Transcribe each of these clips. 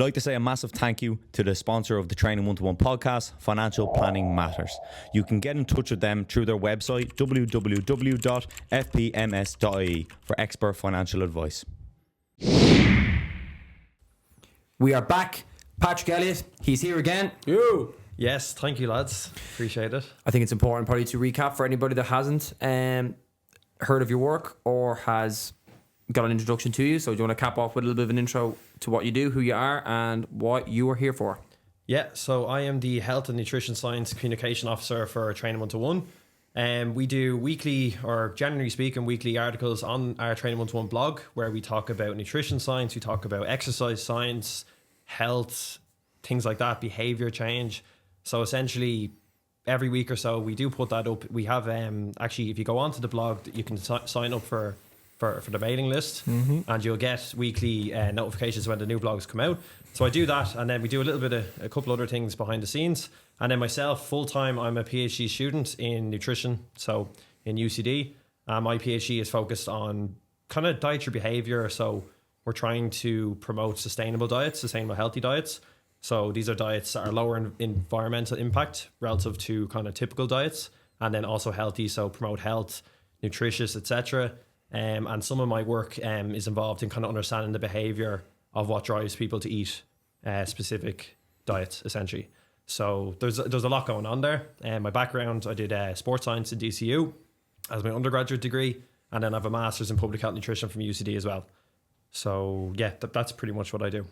We'd like to say a massive thank you to the sponsor of the Training 1-to-1 podcast, Financial Planning Matters. You can get in touch with them through their website, www.fpms.ie, for expert financial advice. We are back. Patrick Elliot, he's here again. You. Yes, thank you, lads. Appreciate it. I think it's important probably to recap for anybody that hasn't heard of your work or has got an introduction to you. So do you want to cap off with a little bit of an intro to what you do, who you are, and what you are here for? Yeah, so I am the Health and Nutrition Science Communication Officer for Training 1-to-1. We do weekly, or generally speaking, weekly articles on our Training 1-to-1 blog where we talk about nutrition science, we talk about exercise science, health, things like that, behaviour change. So essentially, every week or so, we do put that up. We have, actually, if you go onto the blog, you can sign up for the mailing list, and you'll get weekly notifications when the new blogs come out. So I do that, and then we do a couple other things behind the scenes. And then myself, full-time, I'm a PhD student in nutrition, so in UCD. My PhD is focused on kind of dietary behaviour, so we're trying to promote sustainable diets, sustainable healthy diets. So these are diets that are lower in environmental impact relative to kind of typical diets, and then also healthy, so promote health, nutritious, etc. And some of my work is involved in kind of understanding the behaviour of what drives people to eat specific diets, essentially. So there's a lot going on there. My background, I did sports science in DCU as my undergraduate degree, and then I have a master's in public health nutrition from UCD as well. So yeah, that's pretty much what I do.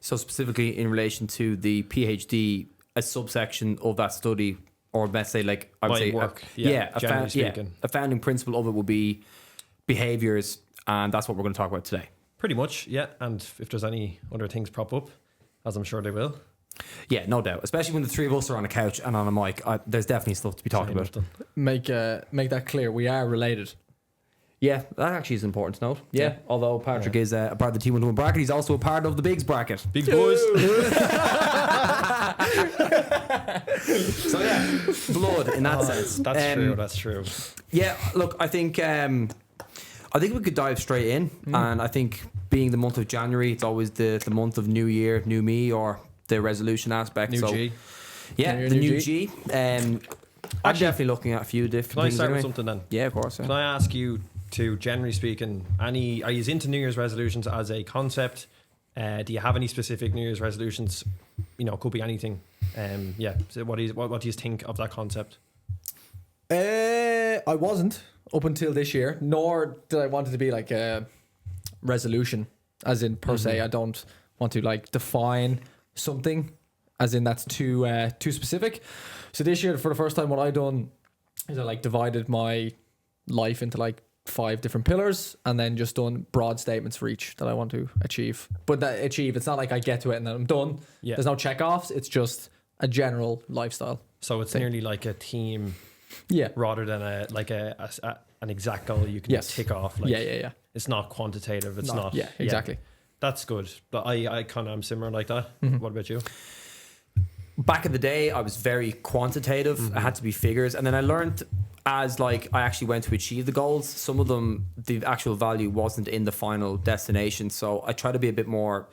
So specifically in relation to the PhD, a subsection of that study, or let's say like I would say work, a founding principle of it will be behaviours, and that's what we're going to talk about today. Pretty much, yeah. And if there's any other things prop up, as I'm sure they will. Yeah, no doubt. Especially when the three of us are on a couch and on a mic, there's definitely stuff to be talking about. Make that clear. We are related. Yeah, that actually is important to note. Yeah, although Patrick is a part of the Team 1-to-1 bracket, he's also a part of the Bigs bracket. Big boys. So yeah, blood in that sense. That's true. Yeah, look, I think we could dive straight in, and I think being the month of January, it's always the month of New Year, New Me, or the resolution aspect. New G. Yeah, the new G. I'm definitely looking at a few different things. Can I start with something then? Yeah, of course. Yeah. Can I ask you to, generally speaking, are you into New Year's resolutions as a concept? Do you have any specific New Year's resolutions? You know, it could be anything. So what do you think of that concept? I wasn't up until this year, nor did I want it to be like a resolution, as in per se. I don't want to like define something, as in that's too specific. So this year, for the first time, what I done is I like divided my life into like 5 different pillars, and then just done broad statements for each that I want to achieve. But it's not like I get to it and then I'm done. Yeah. There's no check-offs. It's just a general lifestyle. So it's nearly like a theme, rather than an exact goal you can tick off. Like, yeah. It's not quantitative. It's not. Yeah, exactly. That's good. But I kind of am similar like that. What about you? Back in the day, I was very quantitative. I had to be figures, and then I learned as like I actually went to achieve the goals. Some of them, the actual value wasn't in the final destination. So I try to be a bit more,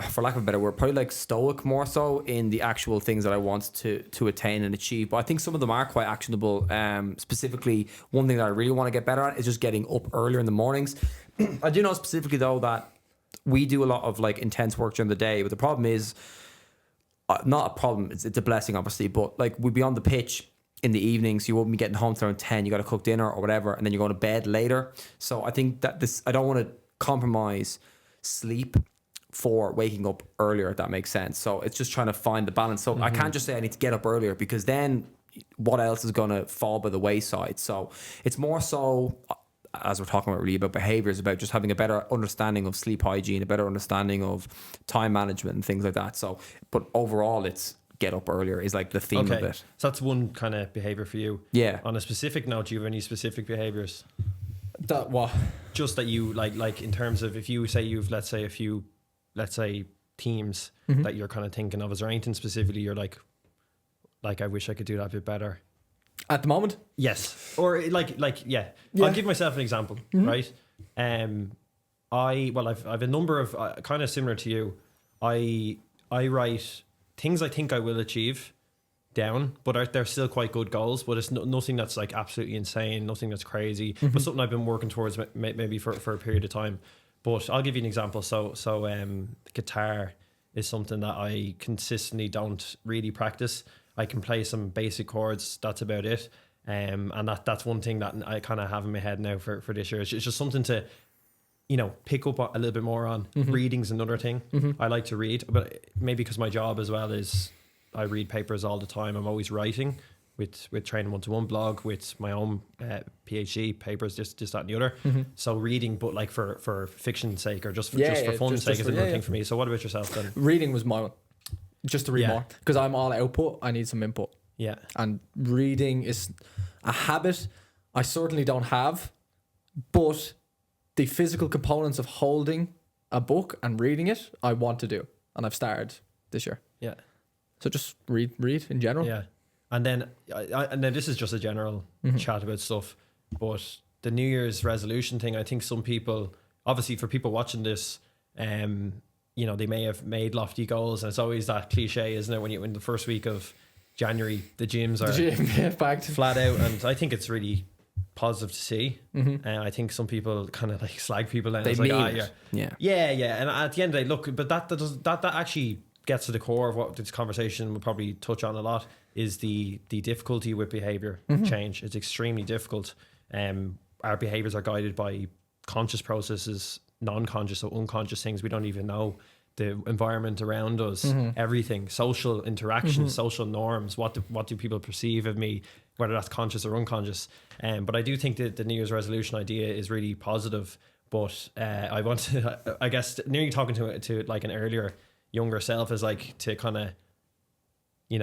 for lack of a better word, probably like stoic more so in the actual things that I want to attain and achieve. But I think some of them are quite actionable. Specifically, one thing that I really want to get better at is just getting up earlier in the mornings. I do know specifically though that we do a lot of like intense work during the day, but the problem is not a problem. It's a blessing, obviously. But like we'd be on the pitch in the evenings, you won't be getting home till around 10, you got to cook dinner or whatever, and then you're going to bed later. So I think that I don't want to compromise sleep for waking up earlier, if that makes sense. So it's just trying to find the balance. So I can't just say I need to get up earlier, because then what else is going to fall by the wayside? So it's more so, as we're talking about really about behaviours, about just having a better understanding of sleep hygiene, a better understanding of time management and things like that. So, but overall it's get up earlier is like the theme of it. So that's one kind of behaviour for you. Yeah. On a specific note, do you have any specific behaviours? That what? Just that you like in terms of, if you say you've let's say teams that you're kind of thinking of, is there anything specifically you're like I wish I could do that a bit better? At the moment? Yes. Or yeah. I'll give myself an example, right? I've a number of kind of similar to you. I write things I think I will achieve down, but they're still quite good goals. But it's nothing that's like absolutely insane, nothing that's crazy, but something I've been working towards maybe for a period of time. But I'll give you an example. So guitar is something that I consistently don't really practice. I can play some basic chords. That's about it. And that's one thing that I kind of have in my head now for this year. It's just something to, pick up a little bit more on. Reading's another thing. I like to read, but maybe because my job as well is I read papers all the time. I'm always writing with Training 1-to-1 blog, with my own PhD papers, this, that, and the other. So reading, but like for fiction's sake or just for fun's sake is another thing for me. So what about yourself then? Reading was my one. Just to read more. Because I'm all output, I need some input. Yeah. And reading is a habit I certainly don't have, but the physical components of holding a book and reading it, I want to do. And I've started this year. Yeah. So just read in general. Yeah. And then this is just a general chat about stuff, but the New Year's resolution thing, I think some people, obviously for people watching this, they may have made lofty goals, and it's always that cliche, isn't it? When in the first week of January, the gyms are packed flat out, and I think it's really positive to see. And I think some people kind of like slag people down. They it's mean like, it. Yeah. And at the end of the day, look, but that actually gets to the core of what this conversation will probably touch on a lot, is the difficulty with behavior change. It's extremely difficult. Our behaviors are guided by conscious processes, non-conscious or unconscious things we don't even know. The environment around us, everything, social interactions, social norms, what do people perceive of me, whether that's conscious or unconscious. But I do think that the New Year's resolution idea is really positive. But I want to, I guess, nearly talking to like an earlier, younger self, is like to kind of, you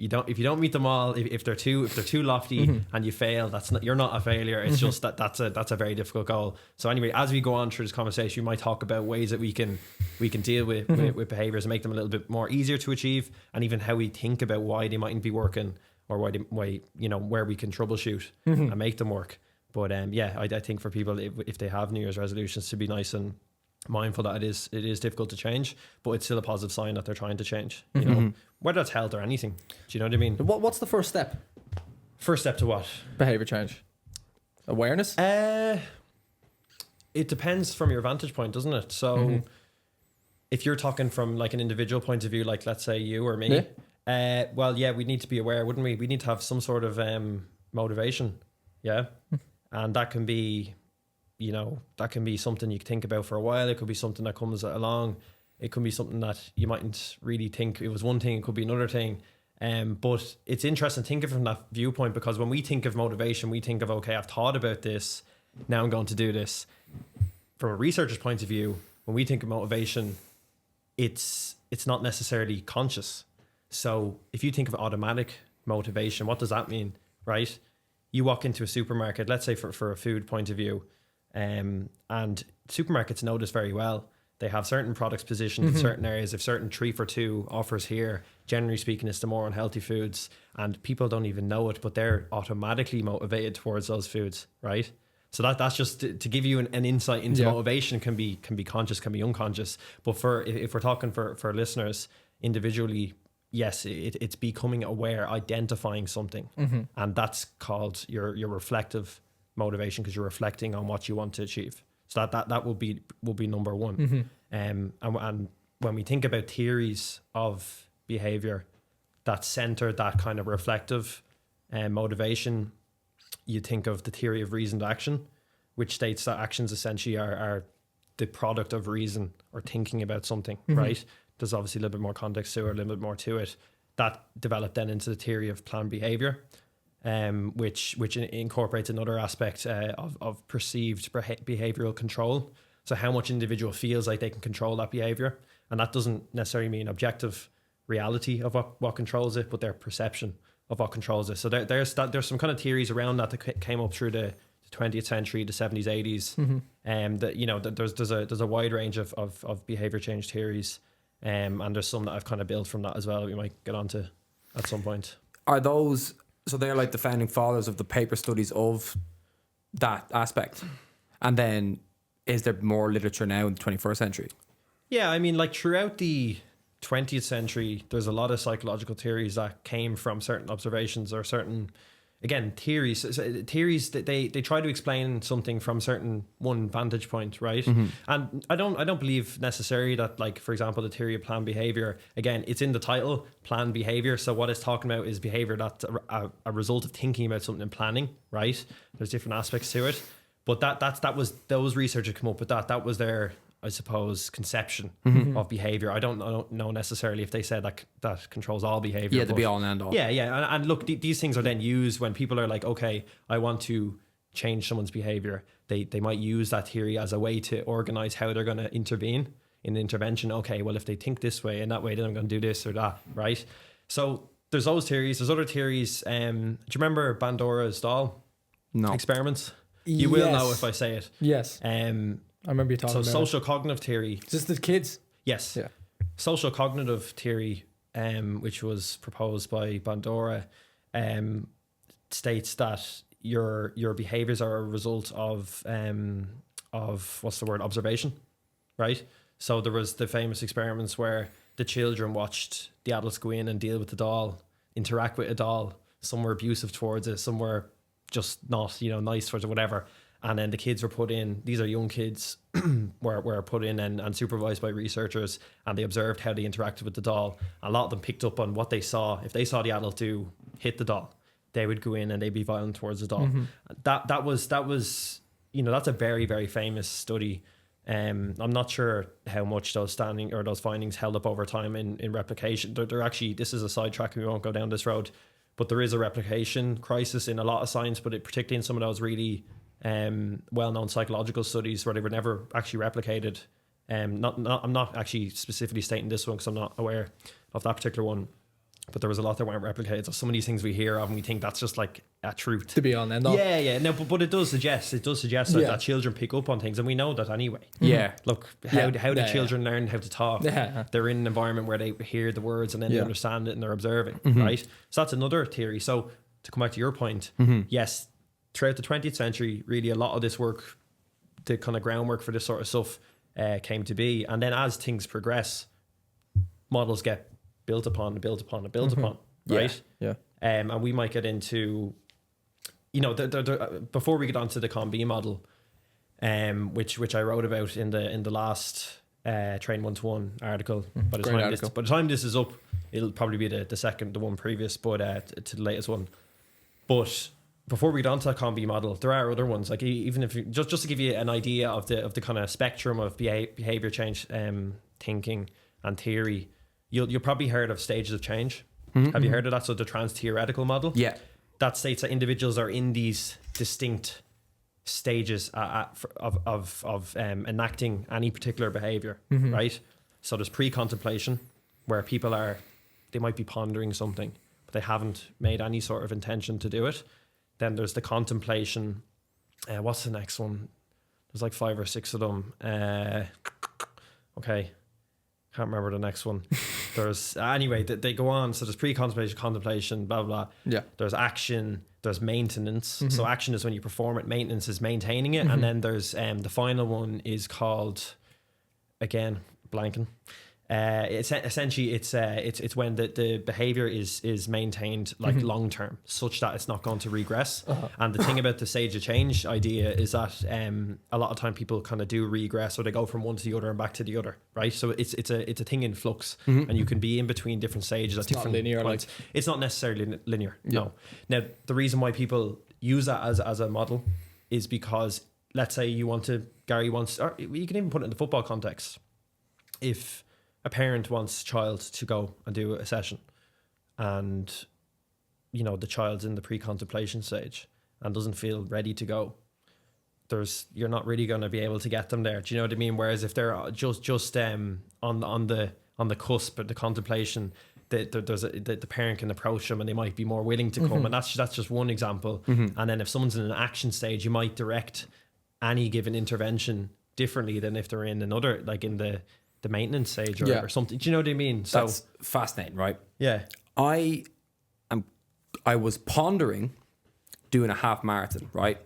don't, if you don't meet them all, if they're too lofty and you fail, you're not a failure. It's just that's a very difficult goal. So anyway, as we go on through this conversation, we might talk about ways that we can deal with behaviors and make them a little bit more easier to achieve, and even how we think about why they mightn't be working, or why where we can troubleshoot and make them work. But I think for people, if they have New Year's resolutions, to be nice and mindful that it is difficult to change, but it's still a positive sign that they're trying to change, whether that's health or anything. Do you know what I mean? What's the first step? First step to what? Behavior change. Awareness? It depends from your vantage point, doesn't it? So if you're talking from like an individual point of view, like let's say you or me, we need to be aware, wouldn't we? We need to have some sort of motivation. Yeah. And that can be, that can be something you think about for a while. It could be something that comes along. It could be something that you mightn't really think it was one thing. It could be another thing. But it's interesting thinking from that viewpoint, because when we think of motivation, we think of, okay, I've thought about this, now I'm going to do this. From a researcher's point of view, when we think of motivation, it's not necessarily conscious. So if you think of automatic motivation, what does that mean, right? You walk into a supermarket, let's say for a food point of view, and supermarkets know this very well. They have certain products positioned in certain areas. If certain 3 for 2 offers here, generally speaking, it's the more unhealthy foods, and people don't even know it, but they're automatically motivated towards those foods, right? So that's just to give you an insight into motivation. Can be conscious, can be unconscious. But if we're talking for listeners individually, yes, it's becoming aware, identifying something, and that's called your reflective motivation, because you're reflecting on what you want to achieve. So that will be number one. And when we think about theories of behavior that center that kind of reflective motivation, you think of the theory of reasoned action, which states that actions essentially are the product of reason or thinking about something, right? There's obviously a little bit more context to it, a little bit more to it. That developed then into the theory of planned behavior, which incorporates another aspect of perceived behavioral control. So how much individual feels like they can control that behavior. And that doesn't necessarily mean objective reality of what controls it, but their perception of what controls it. So there's some kind of theories around that came up through the 20th century, the 70s, 80s. That there's a wide range of behavior change theories. And there's some that I've kind of built from that as well that we might get onto at some point. Are those, so they're like the founding fathers of the paper studies of that aspect? And then is there more literature now in the 21st century? Yeah, I mean, like throughout the 20th century, there's a lot of psychological theories that came from certain observations or certain, again, theories. So theories that they try to explain something from certain one vantage point, right? And I don't believe necessarily that, like, for example, the theory of planned behavior. Again, it's in the title, planned behavior. So what it's talking about is behavior that's a result of thinking about something and planning, right? There's different aspects to it, but that was those researchers come up with that. That was their, I suppose, conception of behavior. I don't know necessarily if they said that controls all behavior. Yeah, the be all and end all. Yeah, yeah. And look, these things are then used when people are like, okay, I want to change someone's behavior. They might use that theory as a way to organize how they're going to intervene in the intervention. Okay, well, if they think this way and that way, then I'm going to do this or that, right? So there's those theories. There's other theories. Do you remember Bandora's doll No. experiments? You will know if I say it. Yes. I remember you talking about social cognitive theory. it. Just the kids. Yes. Yeah. Social cognitive theory, which was proposed by Bandora, states that your behaviors are a result of what's the word, observation, right? So there was the famous experiments where the children watched the adults go in and deal with the doll, interact with a doll. Some were abusive towards it, some were just not, nice towards it, whatever. And then the kids were put in, these are young kids, were put in and supervised by researchers, and they observed how they interacted with the doll. A lot of them picked up on what they saw. If they saw the adult hit the doll, they would go in and they'd be violent towards the doll. That was that's a very, very famous study. I'm not sure how much those findings held up over time in replication. They're actually, this is a sidetrack, we won't go down this road, but there is a replication crisis in a lot of science, but particularly in some of those really well-known psychological studies where they were never actually replicated. I'm not actually specifically stating this one because I'm not aware of that particular one, but there was a lot that weren't replicated. So some of these things we hear of and we think that's just like a truth. To be on end all. Yeah. No, but it does suggest that children pick up on things, and we know that anyway. Yeah. Look, how do children learn how to talk? Yeah. They're in an environment where they hear the words and then they understand it and they're observing, right? So that's another theory. So to come back to your point, yes, throughout the 20th century, really a lot of this work, the kind of groundwork for this sort of stuff came to be. And then as things progress, models get built upon, right? Yeah. And we might get into, before we get onto the COM-B model, which I wrote about in the last Train 1-to-1 article. By the time this is up, it'll probably be the one previous, but to the latest one. But before we get onto that COM-B model, there are other ones. Like even if just to give you an idea of the kind of spectrum of behavior change, thinking and theory, you'll probably heard of stages of change. Have you heard of that? So the trans-theoretical model. Yeah. That states that individuals are in these distinct stages of enacting any particular behavior, right? So there's pre-contemplation, where they might be pondering something, but they haven't made any sort of intention to do it. Then there's the contemplation. What's the next one? There's like 5 or 6 of them. Okay. Can't remember the next one. There's anyway, they go on. So there's pre-contemplation, contemplation, blah, blah, blah. Yeah. There's action, there's maintenance. So action is when you perform it, maintenance is maintaining it. And then there's the final one is called, again, blanking. It's essentially it's when the behavior is maintained like long term, such that it's not going to regress. And the thing about the stage of change idea is that a lot of time people kind of do regress, or they go from one to the other and back to the other, right? So it's a thing in flux, and you can be in between different stages at different linear, points. It's not necessarily linear. No. Now the reason why people use that as a model is because, let's say Gary wants, or you can even put it in the football context. If a parent wants a child to go and do a session, and the child's in the pre-contemplation stage and doesn't feel ready to go, you're not really going to be able to get them there. Do you know what I mean? Whereas if they're just on the cusp of the contemplation, the parent can approach them and they might be more willing to come. And that's just one example. And then if someone's in an action stage, you might direct any given intervention differently than if they're in another, like in the maintenance stage or something. Do you know what I mean? So That's fascinating, right? Yeah. I was pondering doing a half marathon, right?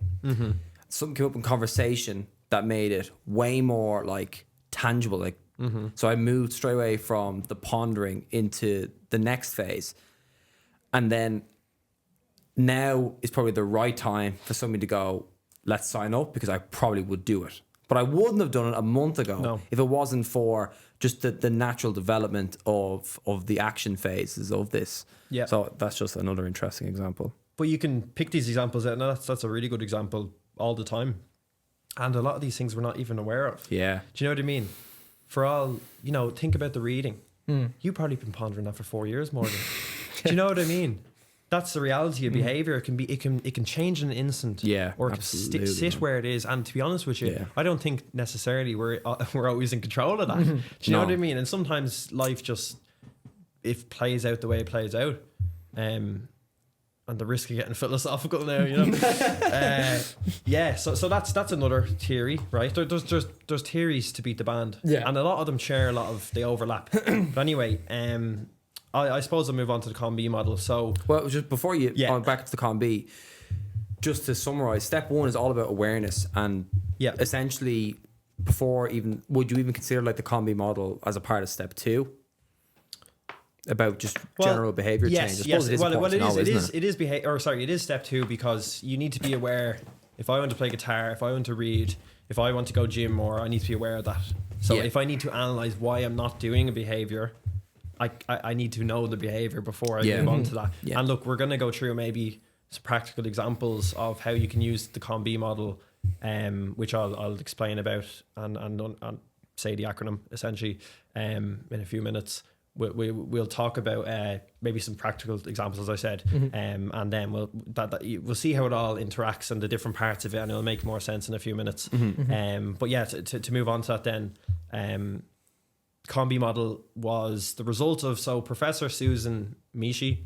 Something came up in conversation that made it way more like tangible, like So I moved straight away from the pondering into the next phase. And then now is probably the right time for somebody to go, let's sign up, because I probably would do it. But I wouldn't have done it a month ago if it wasn't for just the natural development of the action phases of this. Yeah. So that's just another interesting example. But you can pick these examples out, and that's a really good example all the time. And a lot of these things we're not even aware of. Yeah. Do you know what I mean? For all, think about the reading. You've probably been pondering that for 4 years, Morgan. Do you know what I mean? That's the reality of behavior. It can change in an instant. Yeah, or it can absolutely, sit where it is. And to be honest with you, I don't think necessarily we're always in control of that. Do you know what I mean? And sometimes life just plays out the way it plays out. And the risk of getting philosophical now, So that's another theory, right? There's theories to beat the band, and a lot of them they overlap. But anyway, I suppose I'll move on to the Con B model. So, well, just before you back to the Con B, just to summarize, step one is all about awareness, and essentially, would you even consider like the Con B model as a part of step two? About just general behavior change. I suppose it is behavior. Or sorry, it is step two, because you need to be aware. If I want to play guitar, if I want to read, if I want to go gym more, I need to be aware of that. So if I need to analyze why I'm not doing a behavior, I need to know the behavior before I move on to that. Yeah. And look, we're going to go through maybe some practical examples of how you can use the Con B model, which I'll explain about and say the acronym essentially in a few minutes. We'll talk about maybe some practical examples, as I said, and then we'll see how it all interacts and the different parts of it, and it'll make more sense in a few minutes. But yeah, to move on to that then, Con B model was the result of Professor Susan Michie,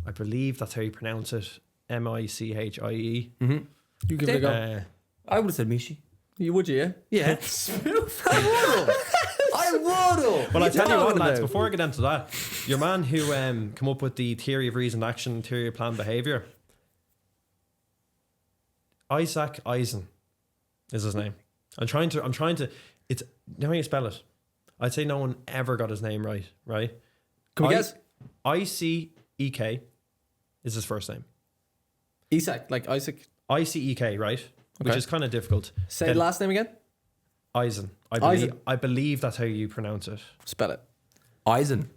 I believe that's how you pronounce it, Michie. You give it a go. I would have said Michie. You would, yeah? Yeah. I would. Well, I tell you what, lads, before I get into that, your man who come up with the theory of reasoned action, theory of planned behavior, Isaac Eisen is his name. I'm trying to. It's how you spell it. I'd say no one ever got his name right. Can we guess? Icek is his first name. Isaac, like Isaac. Icek, right? Which is kind of difficult. Say the last name again. Eisen. I believe that's how you pronounce it. Spell it. Eisen.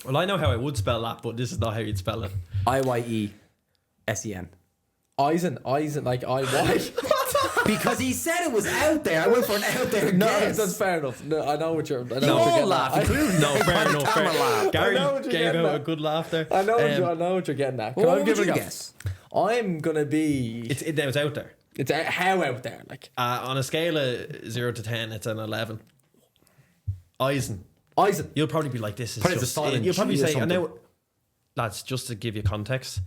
Well, I know how I would spell that, but this is not how you'd spell it. IYesen. Eisen, like I-Y. Because he said it was out there. I went for an out there guess. That's fair enough. No, I know what you're. I know you what you're all laugh, including no, fair enough. laugh. Gary gave out a good laugh there. I know what you're getting at. Can I give it a guess? I'm gonna be. It's out there. It's how out there, like on a scale of 0 to 10, it's an 11. Eisen. You'll probably be like, this is just. You'll probably say, and now, lads, just to give you context,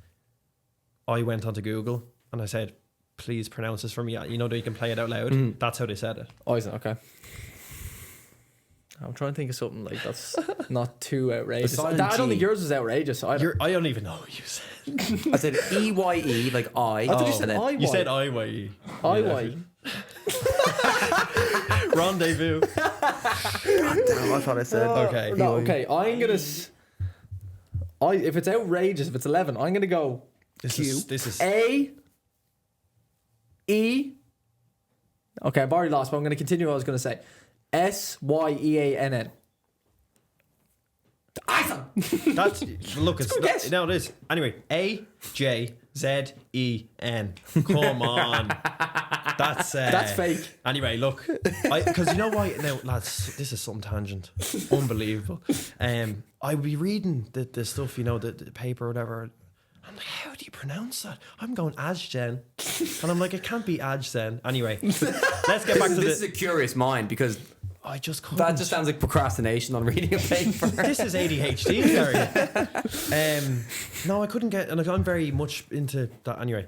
I went onto Google and I said, please pronounce this for me. You know that you can play it out loud. That's how they said it. Eisen, okay. I'm trying to think of something like that's not too outrageous. I don't think yours is outrageous. I don't even know what you said. I said EYE, like I. I thought you said I-Y. You said IYE. IY. Rendezvous. God damn, I thought I said. Okay. No, okay. I'm gonna. If it's outrageous, if it's 11, I'm gonna go. This is A. E. Okay, I've already lost, but I'm gonna continue what I was gonna say. SYEANN. Awesome. That's look. It's guess. no, it is. Anyway, AJZEN. Come on, that's fake. Anyway, look, because you know why? Now, lads, this is some tangent. Unbelievable. I'd be reading the stuff, the paper or whatever. I'm like, how do you pronounce that? I'm going Ajzen, and I'm like, it can't be Ajzen. Anyway, let's get back to this. Is a curious mind, because I just couldn't. That just sounds like procrastination on reading a paper. This is ADHD, Gary. No, I couldn't get, and I'm very much into that. Anyway,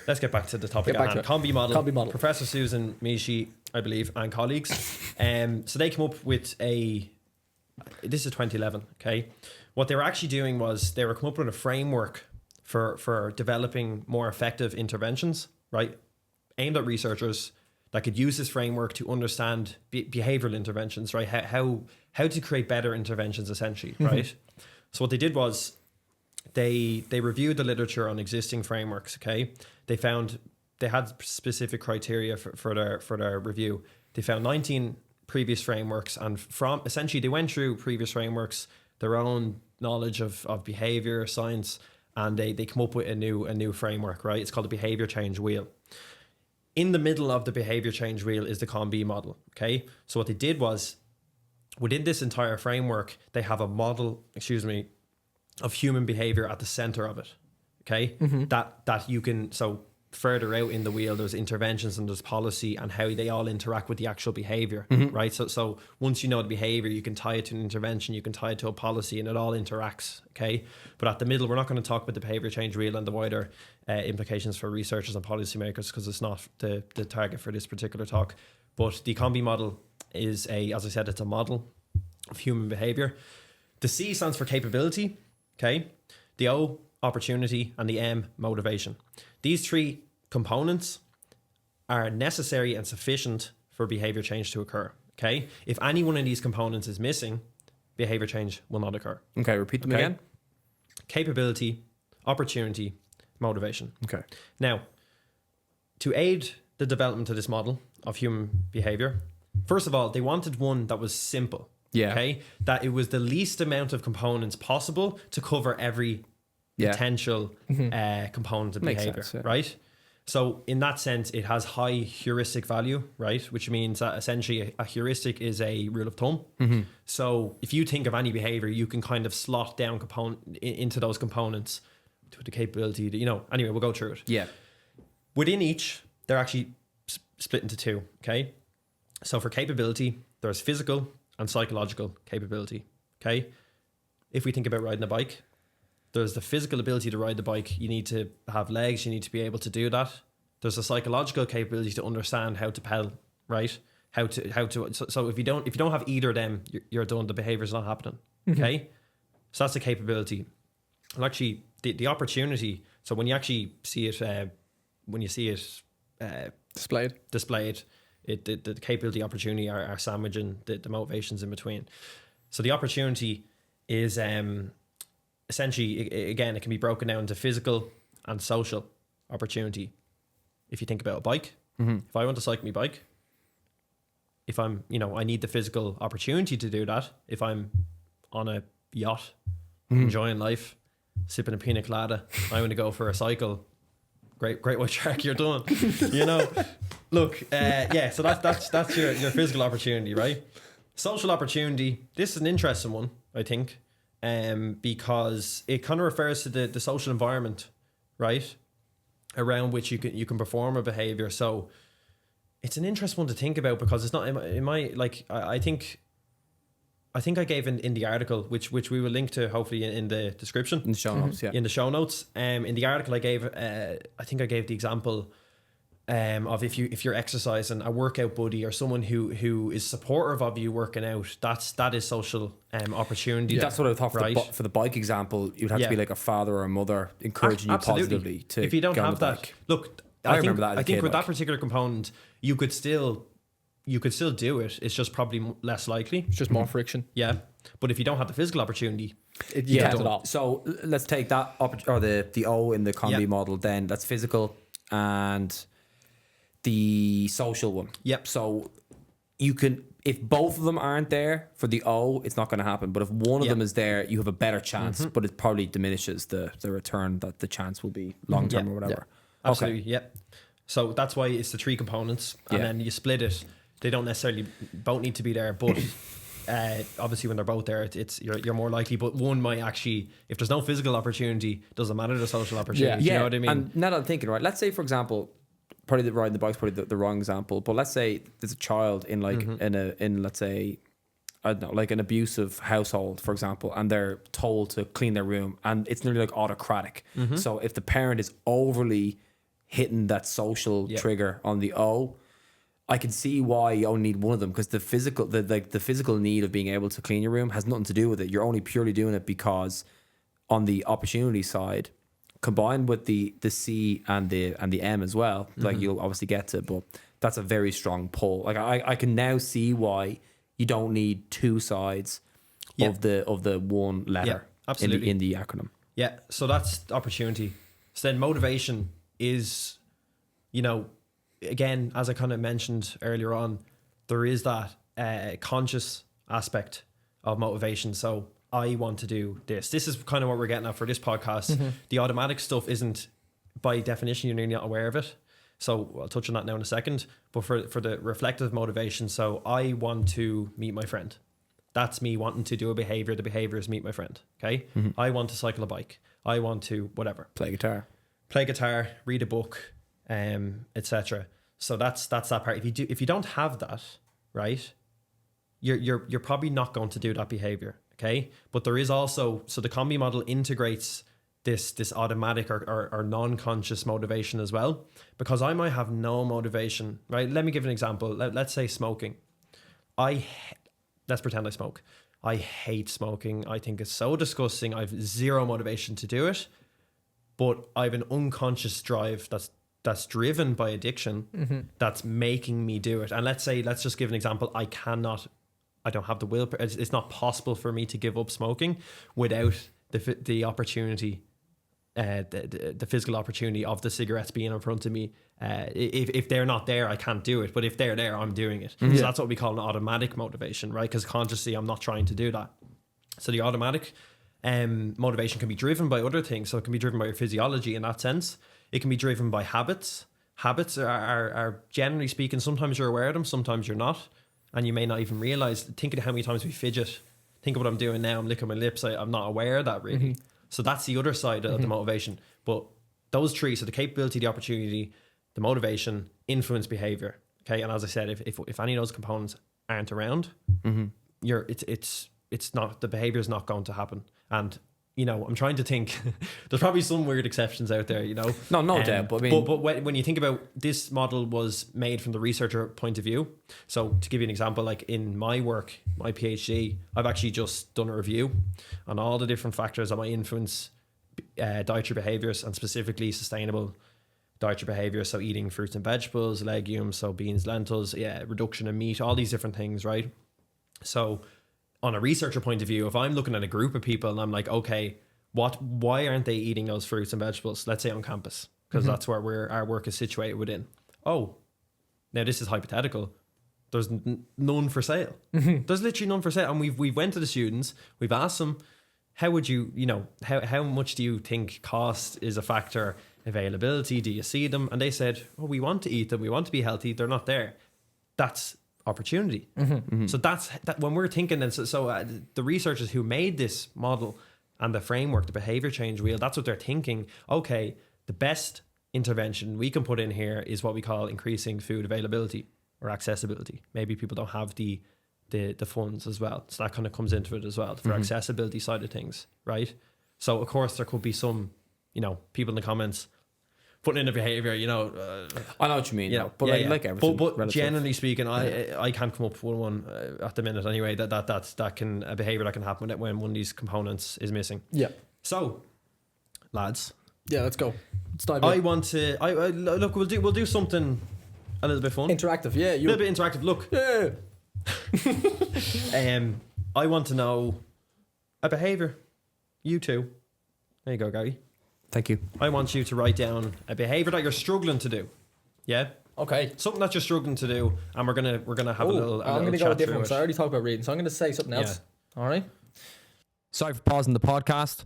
let's get back to the topic at hand. Con B model. Professor Susan Michie, I believe, and colleagues. So they came up with this is 2011, okay? What they were actually doing was they were coming up with a framework for developing more effective interventions, right? Aimed at researchers that could use this framework to understand behavioral interventions, right? How to create better interventions, essentially, right? So what they did was they reviewed the literature on existing frameworks. Okay, they had specific criteria for their review. They found 19 previous frameworks, and from essentially they went through previous frameworks, their own knowledge of behavior science, and they come up with a new framework, right? It's called the behavior change wheel. In the middle of the behavior change wheel is the COM-B model. Okay, so what they did was, within this entire framework, they have a model, of human behavior at the center of it. Okay, that you can, so further out in the wheel, there's interventions and there's policy and how they all interact with the actual behavior, right? So once you know the behavior, you can tie it to an intervention, you can tie it to a policy, and it all interacts. Okay, but at the middle, we're not going to talk about the behavior change wheel and the wider implications for researchers and policymakers, because it's not the target for this particular talk. But the COM-B model is as I said, it's a model of human behavior. The C stands for capability. Okay, the O, opportunity, and the M, motivation. These three components are necessary and sufficient for behavior change to occur. Okay, if any one of these components is missing, behavior change will not occur. Okay, repeat them again. Capability, opportunity, motivation. Okay. Now, to aid the development of this model of human behavior, first of all, they wanted one that was simple. Yeah. Okay, that it was the least amount of components possible to cover every potential component of Makes behavior, sense, yeah. right? So in that sense, it has high heuristic value, right? Which means that essentially a heuristic is a rule of thumb. So if you think of any behavior, you can kind of slot down into those components to the capability to, anyway, we'll go through it. Yeah. Within each, they're actually split into two, okay? So for capability, there's physical and psychological capability, okay? If we think about riding a bike, there's the physical ability to ride the bike. You need to have legs. You need to be able to do that. There's a psychological capability to understand how to pedal, right? So if you don't have either of them, you're done. The behavior's not happening. Okay, so that's the capability. And actually, the opportunity. So when you actually see it, Displayed. the capability, opportunity are sandwiching the motivations in between. So the opportunity is essentially, again, it can be broken down into physical and social opportunity. If you think about a bike, if I want to cycle my bike, if I'm, I need the physical opportunity to do that. If I'm on a yacht, enjoying life, sipping a pina colada, I want to go for a cycle. Great white shark, you're done. Look, so that's your physical opportunity, right? Social opportunity, this is an interesting one, I think. Because it kind of refers to the social environment, right, around which you can perform a behavior. So it's an interesting one to think about, because it's not in my like I think I gave in the article, which we will link to hopefully in the description, In the show notes, yeah. in the show notes. In the article I gave I think I gave the example of if you're exercising, a workout buddy or someone who is supportive of you working out, that is social opportunity. That's what I thought right? for the bike example. You'd have to be like a father or a mother encouraging you Absolutely. positively to if you don't get on have the that, bike. look, I remember that as a I think kid, with like. that particular component, you could still do it. It's just probably less likely. It's just more friction. Yeah, but if you don't have the physical opportunity, You can't Yeah. at all. So let's take that or the O in the COM-B model. Then that's physical and the social one. Yep. So you can, if both of them aren't there for the O, it's not going to happen. But if one of them is there, you have a better chance. But it probably diminishes the return that the chance will be long term or whatever. absolutely, yeah. So that's why it's the three components, and then you split it. They don't necessarily both need to be there, but obviously when they're both there, it's you're more likely. But one might actually, if there's no physical opportunity, doesn't matter the social opportunity. Yeah. You know what I mean? And now that I'm thinking, right, let's say for example, probably the riding the bike's probably the wrong example, but let's say there's a child in like in let's say, I don't know, like an abusive household, for example, and they're told to clean their room, and it's nearly like autocratic. So if the parent is overly hitting that social trigger on the O, I can see why you only need one of them, because the physical need of being able to clean your room has nothing to do with it. You're only purely doing it because on the opportunity side, combined with the C and the M as well, like you'll obviously get to, but that's a very strong pull. Like I can now see why you don't need two sides of the one letter absolutely. in the acronym. Yeah, so that's opportunity. So then motivation is, you know, again, as I kind of mentioned earlier on, there is that conscious aspect of motivation. So I want to do this. This is kind of what we're getting at for this podcast. The automatic stuff isn't, by definition, you're not aware of it. So I'll touch on that now in a second. But for the reflective motivation, so I want to meet my friend. That's me wanting to do a behavior. The behavior is meet my friend. Okay. I want to cycle a bike. I want to whatever. Play guitar, read a book, etc. So that's that part. If you don't have that, right, you're probably not going to do that behavior. Okay. But there is also, so the combi model integrates this automatic or non-conscious motivation as well, because I might have no motivation, right? Let me give an example. Let's say smoking. Let's pretend I smoke. I hate smoking. I think it's so disgusting. I have zero motivation to do it, but I have an unconscious drive that's driven by addiction, that's making me do it. And let's just give an example. I don't have the will. It's not possible for me to give up smoking without the opportunity, the physical opportunity of the cigarettes being in front of me. If they're not there, I can't do it. But if they're there, I'm doing it. So that's what we call an automatic motivation, right? Because consciously, I'm not trying to do that. So the automatic motivation can be driven by other things. So it can be driven by your physiology in that sense. It can be driven by habits. Habits are generally speaking, sometimes you're aware of them, sometimes you're not. And you may not even realize. Think of how many times we fidget. Think of what I'm doing now. I'm licking my lips. I'm not aware of that really. So that's the other side of the motivation. But those three, so the capability, the opportunity, the motivation, influence behavior. Okay, and as I said, if any of those components aren't around, it's not, the behavior is not going to happen. And you know, I'm trying to think. There's probably some weird exceptions out there, you know. No doubt. But I mean, but when you think about this model was made from the researcher point of view. So to give you an example, like in my work, my PhD, I've actually just done a review on all the different factors that might influence dietary behaviors, and specifically sustainable dietary behaviors. So eating fruits and vegetables, legumes, so beans, lentils, reduction in meat, all these different things, right? So on a researcher point of view, if I'm looking at a group of people and I'm like, okay, why aren't they eating those fruits and vegetables? Let's say on campus, because that's where our work is situated within. Oh, now this is hypothetical. There's none for sale. There's literally none for sale. And we've went to the students, we've asked them, how would you know, how much do you think cost is a factor? Availability, do you see them? And they said, oh, we want to eat them, we want to be healthy, they're not there. That's opportunity. So that's that when we're thinking then, the researchers who made this model and the framework, the behavior change wheel, that's what they're thinking. Okay, the best intervention we can put in here is what we call increasing food availability or accessibility. Maybe people don't have the funds as well, so that kind of comes into it as well for accessibility side of things, right? So of course there could be some, you know, people in the comments putting in a behavior, you know. I know what you mean, you know, but like everything. But generally speaking, I can't come up with one at the minute anyway. That can a behavior that can happen when one of these components is missing. Yeah. So, lads. Yeah, let's go. Let's dive in. I want to. Look. We'll do something a little bit fun. Interactive. Yeah. A little bit interactive. Look. Yeah. I want to know a behavior. You two. There you go, Gary. Thank you. I want you to write down a behavior that you're struggling to do. Yeah. Okay. Something that you're struggling to do, and we're gonna have a little. I'm gonna go different. So I already talked about reading, so I'm gonna say something else. All right. Sorry for pausing the podcast.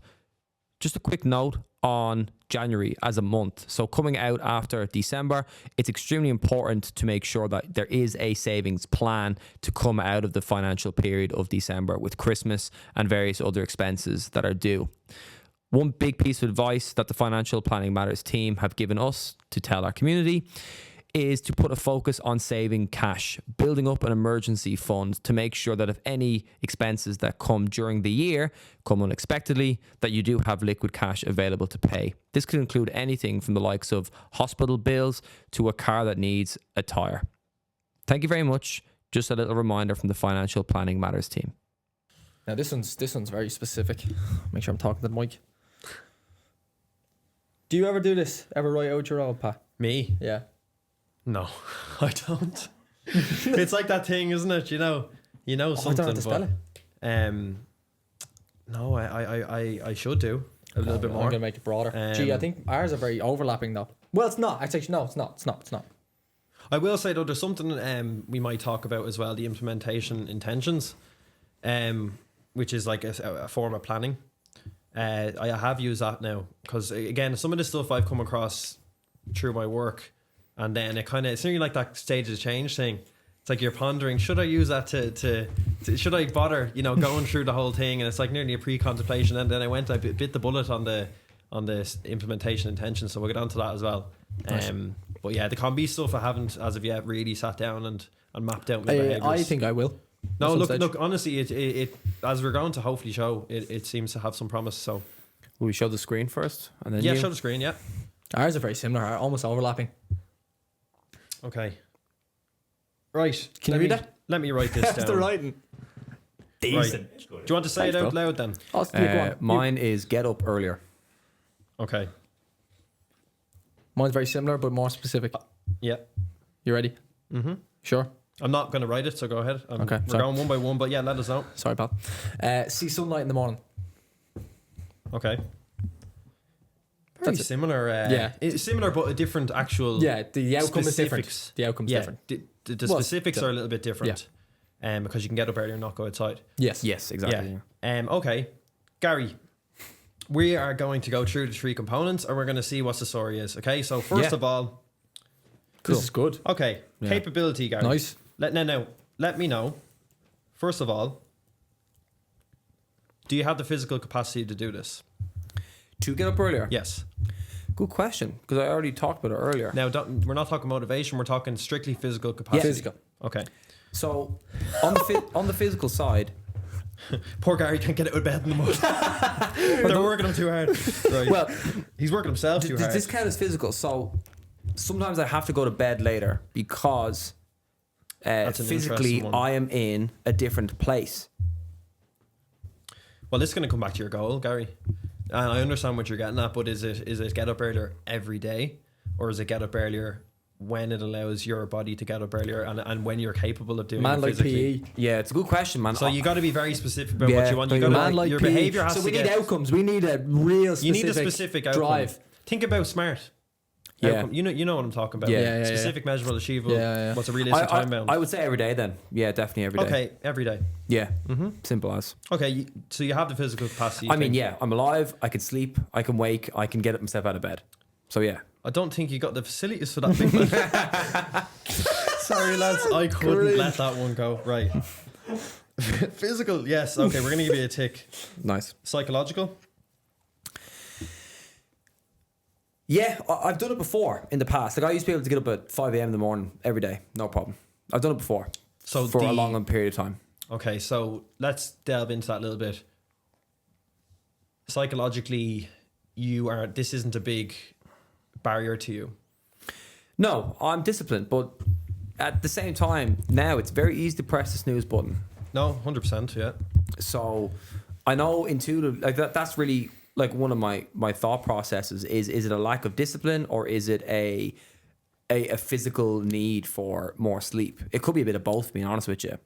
Just a quick note on January as a month. So coming out after December, it's extremely important to make sure that there is a savings plan to come out of the financial period of December with Christmas and various other expenses that are due. One big piece of advice that the Financial Planning Matters team have given us to tell our community is to put a focus on saving cash, building up an emergency fund to make sure that if any expenses that come during the year come unexpectedly, that you do have liquid cash available to pay. This could include anything from the likes of hospital bills to a car that needs a tire. Thank you very much. Just a little reminder from the Financial Planning Matters team. Now this one's very specific. Make sure I'm talking to the mic. Do you ever do this? Ever write out your own, Pat? Me? Yeah. No, I don't. It's like that thing, isn't it? You know I don't something. know how to spell it. No, I should do a little bit I'm more. gonna make it broader. I think ours are very overlapping though. Well, it's not. Actually, no, it's not. I will say though, there's something we might talk about as well: the implementation intentions, which is like a form of planning. I have used that now because again, some of the stuff I've come across through my work, and then it's nearly like that stage of change thing. It's like you're pondering, should I use that to should I bother, going through the whole thing? And it's like nearly a pre-contemplation. And then I bit the bullet on the implementation intention. So we'll get onto that as well. Nice. But yeah, the combi stuff I haven't as of yet really sat down and mapped out my behaviours. I think I will. No, At some stage. look. Honestly, it as we're going to hopefully show, it seems to have some promise. So Will we show the screen first? And then yeah, you? show the screen. Yeah. Ours are very similar, almost overlapping. Okay. Right. Can you read that? Let me write this That's down. the writing. Decent. Do you want to say Thanks, it out bro. loud then? Oh, yeah, go on. Mine is get up earlier. Okay. Mine's very similar, but more specific. Yeah. You ready? Mm-hmm. Sure. I'm not going to write it, so go ahead. Okay, We're sorry. going one by one, but yeah, let us know. Sorry, pal. See sunlight in the morning. Okay. Very That's it. similar. Yeah. It's similar, but a different actual. Yeah, the outcome is different. specifics. The outcome's Yeah, different. the Well, specifics are a little bit different. Because you can get up earlier and not go outside. Yes. Yes, exactly. Okay. Gary, we are going to go through the three components and we're going to see what the story is. Okay, so first Yeah. of all, This is good. okay, Yeah. capability, Gary. Nice. Let me know. First of all, do you have the physical capacity to do this? To get up earlier? Yes. Good question, because I already talked about it earlier. Now, we're not talking motivation. We're talking strictly physical capacity. Physical. Okay. So, on the physical side, Poor Gary can't get out of bed in the morning. They're working him too hard. Right. well, He's working himself too does hard. this count as physical? So, sometimes I have to go to bed later because That's an physically interesting one. I am in a different place. Well, this is going to come back to your goal, Gary. And I understand what you're getting at, but is it get up earlier every day, or is it get up earlier when it allows your body to get up earlier and when you're capable of doing Man it like physically? PE. Yeah, it's a good question, man. So you got to be very specific about what Yeah, you want. You but got Man like your PE. behavior has So to we need get. outcomes. We need a real specific You need a specific outcome. drive. Think about SMART. Yeah. Outcome. You know what I'm talking about. Yeah. Specific, measurable, achievable. Yeah. What's a realistic time bound? I would say every day then. Yeah, definitely every day. Okay, every day. Yeah. Simple as. Okay, so you have the physical capacity. I mean, yeah, I'm alive. I can sleep. I can wake. I can get myself out of bed. So yeah. I don't think you got the facilities for that big man. Sorry, lads. I couldn't let that one go. Right. Physical, yes. Okay, we're going to give you a tick. Nice. Psychological? Yeah, I've done it before in the past. Like I used to be able to get up at 5 a.m. in the morning every day. No problem. I've done it before. So for a long period of time. Okay, so let's delve into that a little bit. Psychologically, this isn't a big barrier to you. No, I'm disciplined, but at the same time, now it's very easy to press the snooze button. No, 100%, yeah. So I know intuitive, like that's really like one of my thought processes is it a lack of discipline or is it a physical need for more sleep? It could be a bit of both, being honest with you.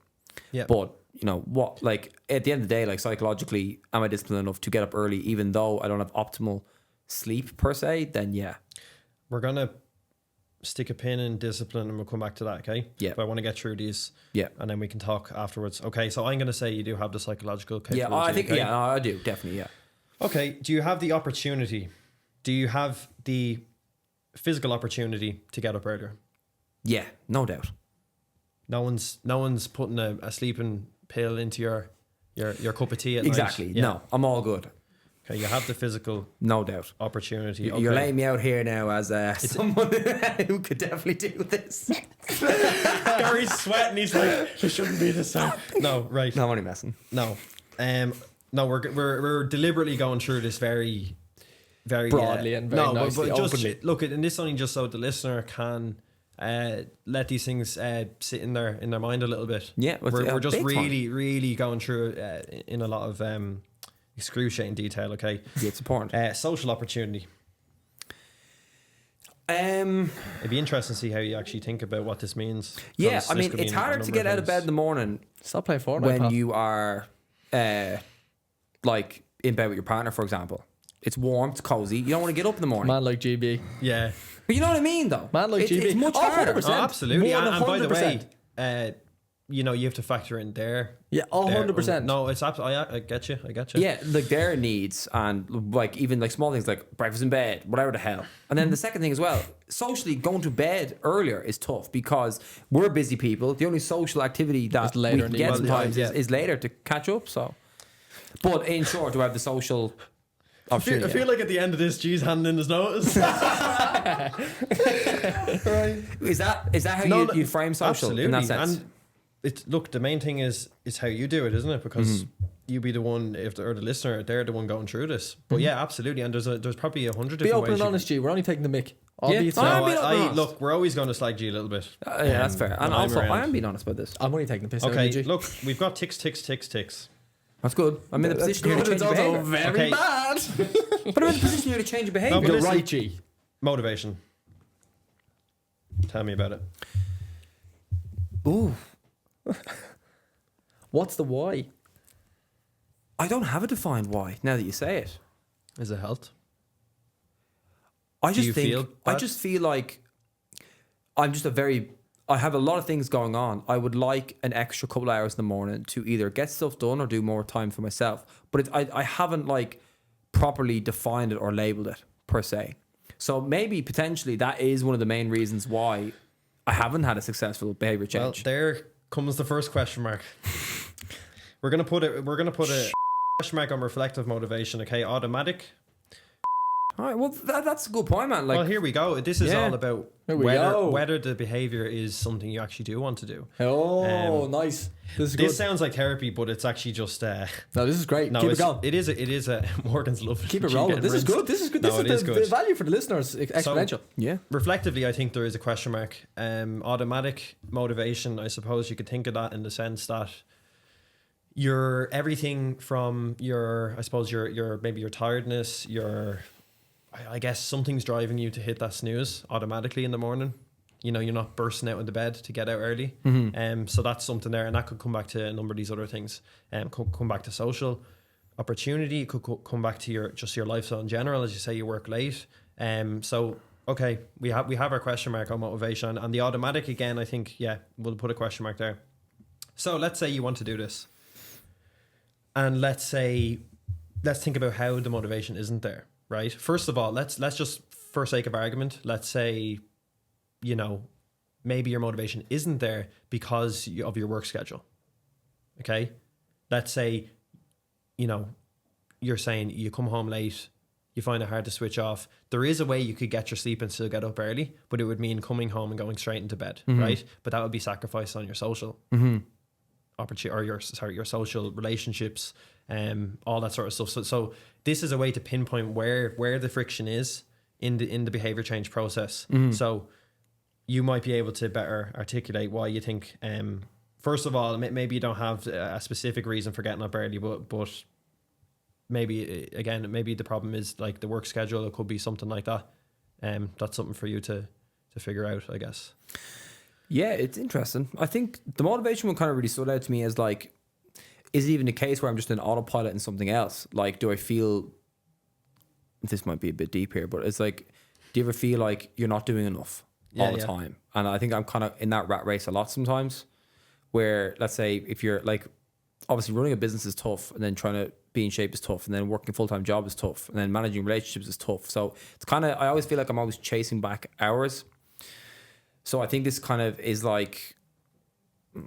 Yeah. But you know what, like at the end of the day, like psychologically, am I disciplined enough to get up early even though I don't have optimal sleep per se? Then yeah. We're going to stick a pin in discipline and we'll come back to that, okay? Yeah. But I want to get through these. Yeah. And then we can talk afterwards. Okay, so I'm going to say you do have the psychological capability. Yeah, I think, okay? yeah, no, I do, definitely, yeah. Okay, do you have the opportunity? Do you have the physical opportunity to get up earlier? Yeah, no doubt. No one's putting a sleeping pill into your cup of tea at Exactly, night. Yeah. no, I'm all good. Okay, you have the physical No doubt. opportunity. You're Okay. laying me out here now as someone who could definitely do this. Gary's sweating. He's like, it shouldn't be this time. No, right. No, I'm only messing. No. No, we're deliberately going through this very, very Broadly and very nicely, but just openly. look at, and this only just so the listener can let these things sit in their mind a little bit. Yeah, well, we're just big time. really going through in a lot of excruciating detail. Okay, Yeah, it's important. social opportunity. It'd be interesting to see how you actually think about what this means. Yeah, Because I this mean, could it's mean a harder to number get of out of bed in things. the morning Stop playing Fortnite, when pal. you are like in bed with your partner, for example. It's warm, it's cozy. You don't want to get up in the morning. Man like GB. Yeah. But you know what I mean, though. Man like GB. It's much Oh, harder. 100%. Oh, absolutely. More than And by the way, 100%. you know, you have to factor in their. Yeah, 100%. No, it's absolutely. I get you. I get you. Yeah, like their needs and like even like small things like breakfast in bed, whatever the hell. And then the second thing as well, socially going to bed earlier is tough because we're busy people. The only social activity that It's later we in can the get evening. sometimes Yeah. is later to catch up. So, but in short, to have the social I opportunity. feel like at the end of this, G's handing in his notice. Is that how No, you frame social absolutely. in that sense? And look, the main thing is how you do it, isn't it? Because you be the one, or the listener, they're the one going through this. But yeah, absolutely. And there's probably 100 Be different open ways. and honest, G. We're only taking the mic. I'll Yeah. be No, I'm No, being open and honest. look, we're always going to slag G a little bit. Yeah, that's fair. And when I'm also, I around. am being honest about this. I'm only taking the piss out of Okay, you, G. look, we've got ticks. That's good. I'm in the That's position here to good. change It's your also behavior. very Okay. bad. But I'm in the position here to change your behavior. No, but You're listen- right, G. Motivation. Tell me about it. Ooh. What's the why? I don't have a defined why now that you say it. Is it health? I just you think feel I that? just feel like I have a lot of things going on. I would like an extra couple hours in the morning to either get stuff done or do more time for myself. But I haven't like properly defined it or labeled it per se. So maybe potentially that is one of the main reasons why I haven't had a successful behavior Well, change. there comes the first question mark. We're gonna put a question mark on reflective motivation. Okay, automatic. All right, well that's a good point, man. Like Well, here we go. This is Yeah. all about Here we go. whether the behavior is something you actually do want to do. Oh, nice. This is good. This sounds like therapy, but it's actually just No, this is great. no. Keep it it's, going. it is a Morgan's love. Keep it rolling. This is good. This is good. This No, it is is the good. value for the listeners. Exponential. yeah. Reflectively, I think there is a question mark. Automatic motivation, I suppose you could think of that in the sense that your everything from your, I suppose your maybe your tiredness, I guess something's driving you to hit that snooze automatically in the morning. You know, you're not bursting out of the bed to get out early. So that's something there, and that could come back to a number of these other things. Could come back to social opportunity. It could come back to your lifestyle in general, as you say, you work late. So okay, we have our question mark on motivation, and the automatic again. I think we'll put a question mark there. So let's say you want to do this, and let's think about how the motivation isn't there. Right. First of all, let's just, for sake of argument, let's say, you know, maybe your motivation isn't there because of your work schedule. Okay. Let's say, you know, you're saying you come home late, you find it hard to switch off. There is a way you could get your sleep and still get up early, but it would mean coming home and going straight into bed, right? But that would be sacrifice on your social opportunity, or your social relationships, all that sort of stuff. So this is a way to pinpoint where the friction is in the behavior change process. So you might be able to better articulate why you think. First of all, maybe you don't have a specific reason for getting up early, but maybe the problem is like the work schedule. It could be something like that. That's something for you to figure out, I guess. Yeah, it's interesting. I think the motivation one kind of really stood out to me as like, is it even a case where I'm just an autopilot in something else? Like, do I feel, this might be a bit deep here, but it's like, do you ever feel like you're not doing enough all the time? And I think I'm kind of in that rat race a lot sometimes, where let's say if you're like, obviously running a business is tough, and then trying to be in shape is tough, and then working a full-time job is tough, and then managing relationships is tough. So it's kind of, I always feel like I'm always chasing back hours. So I think this kind of is like,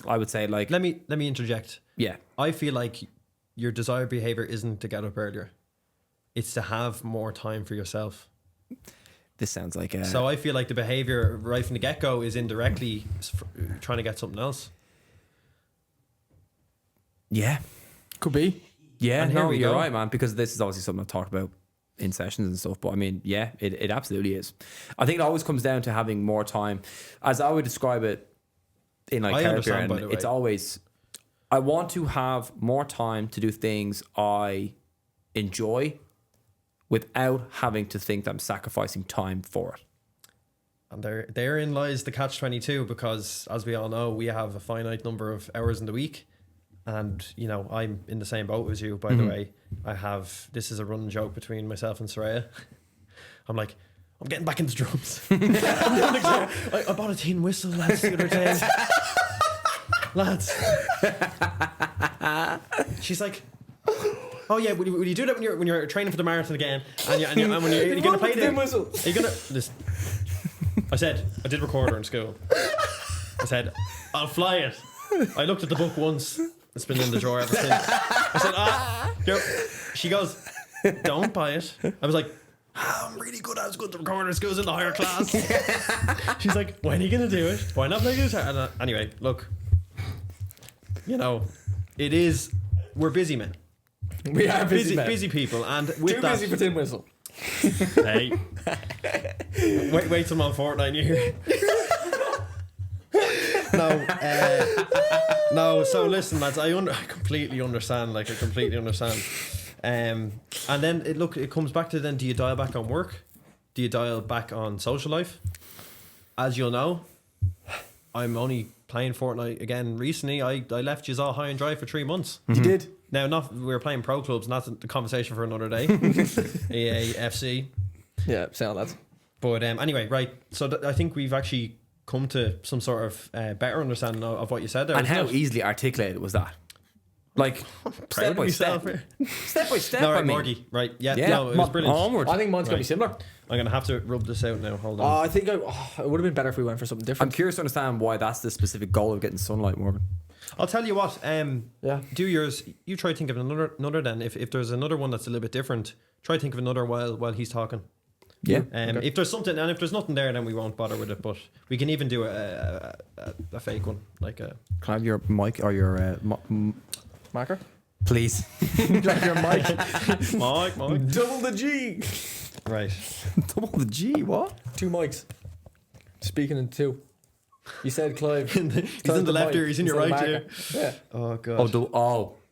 I would say like, Let me interject. yeah. I feel like your desired behavior isn't to get up earlier. It's to have more time for yourself. This sounds like a... So I feel like the behavior right from the get-go is indirectly trying to get something else. Yeah. Could be. Yeah, And here no, we you're go. right, man, because this is obviously something I've talked about in sessions and stuff. But I mean, yeah, it absolutely is. I think it always comes down to having more time. As I would describe it in like I therapy, understand, and by the way. it's always, I want to have more time to do things I enjoy without having to think that I'm sacrificing time for it. And therein lies the catch-22, because as we all know, we have a finite number of hours in the week. And, you know, I'm in the same boat as you, by the way. This is a running joke between myself and Soraya. I'm like, I'm getting back into drums. I bought a tin whistle lads the other day. Lads. She's like, oh yeah, will you do that when you're training for the marathon again? And when you're going to play the whistle. Are you going to... I said, I did record her in school. I said, I'll fly it. I looked at the book once. It's been in the drawer ever since. I said, she goes, don't buy it. I was like, I'm really good. I was good to record in schools in the higher class. She's like, when are you going to do it? Why not play guitar? And, anyway, look, you know, we're busy men. We are busy men. Busy people. And with Too that, busy for tin whistle. Hey. Wait till I'm on Fortnite and you hear. No, so listen, lads, I completely understand. Like, I completely understand. And then it comes back to then, do you dial back on work? Do you dial back on social life? As you'll know, I'm only playing Fortnite again recently. I left you all high and dry for 3 months. You did. Now, we were playing pro clubs, and that's the conversation for another day. EA, FC. Yeah, sound lads. But anyway, right. So I think we've actually come to some sort of better understanding of what you said there. And how wasn't it? easily articulated was that? Like, Proud step of by myself step. here. Step by step, No, I right, mean. Morgie. Right, yeah. Yeah. No, it was brilliant. Onward. I think mine's going to be Right. similar. I'm going to have to rub this out now. Hold on. I think it would have been better if we went for something I'm different. curious to understand why that's the specific goal of getting sunlight, Morgan. I'll tell you what. Yeah. Do yours. You try to think of another then. If there's another one that's a little bit different, try to think of another while he's talking. Yeah. If there's something, and if there's nothing there, then we won't bother with it. But we can even do a fake one, like a. Can I have your mic or your Marker? please? Drag your mic. Mike. Double the G. Right. Double the G, what? 2 mics. Speaking in 2. You said Clive. He's in the left ear. He's in your right ear. Yeah. Oh god.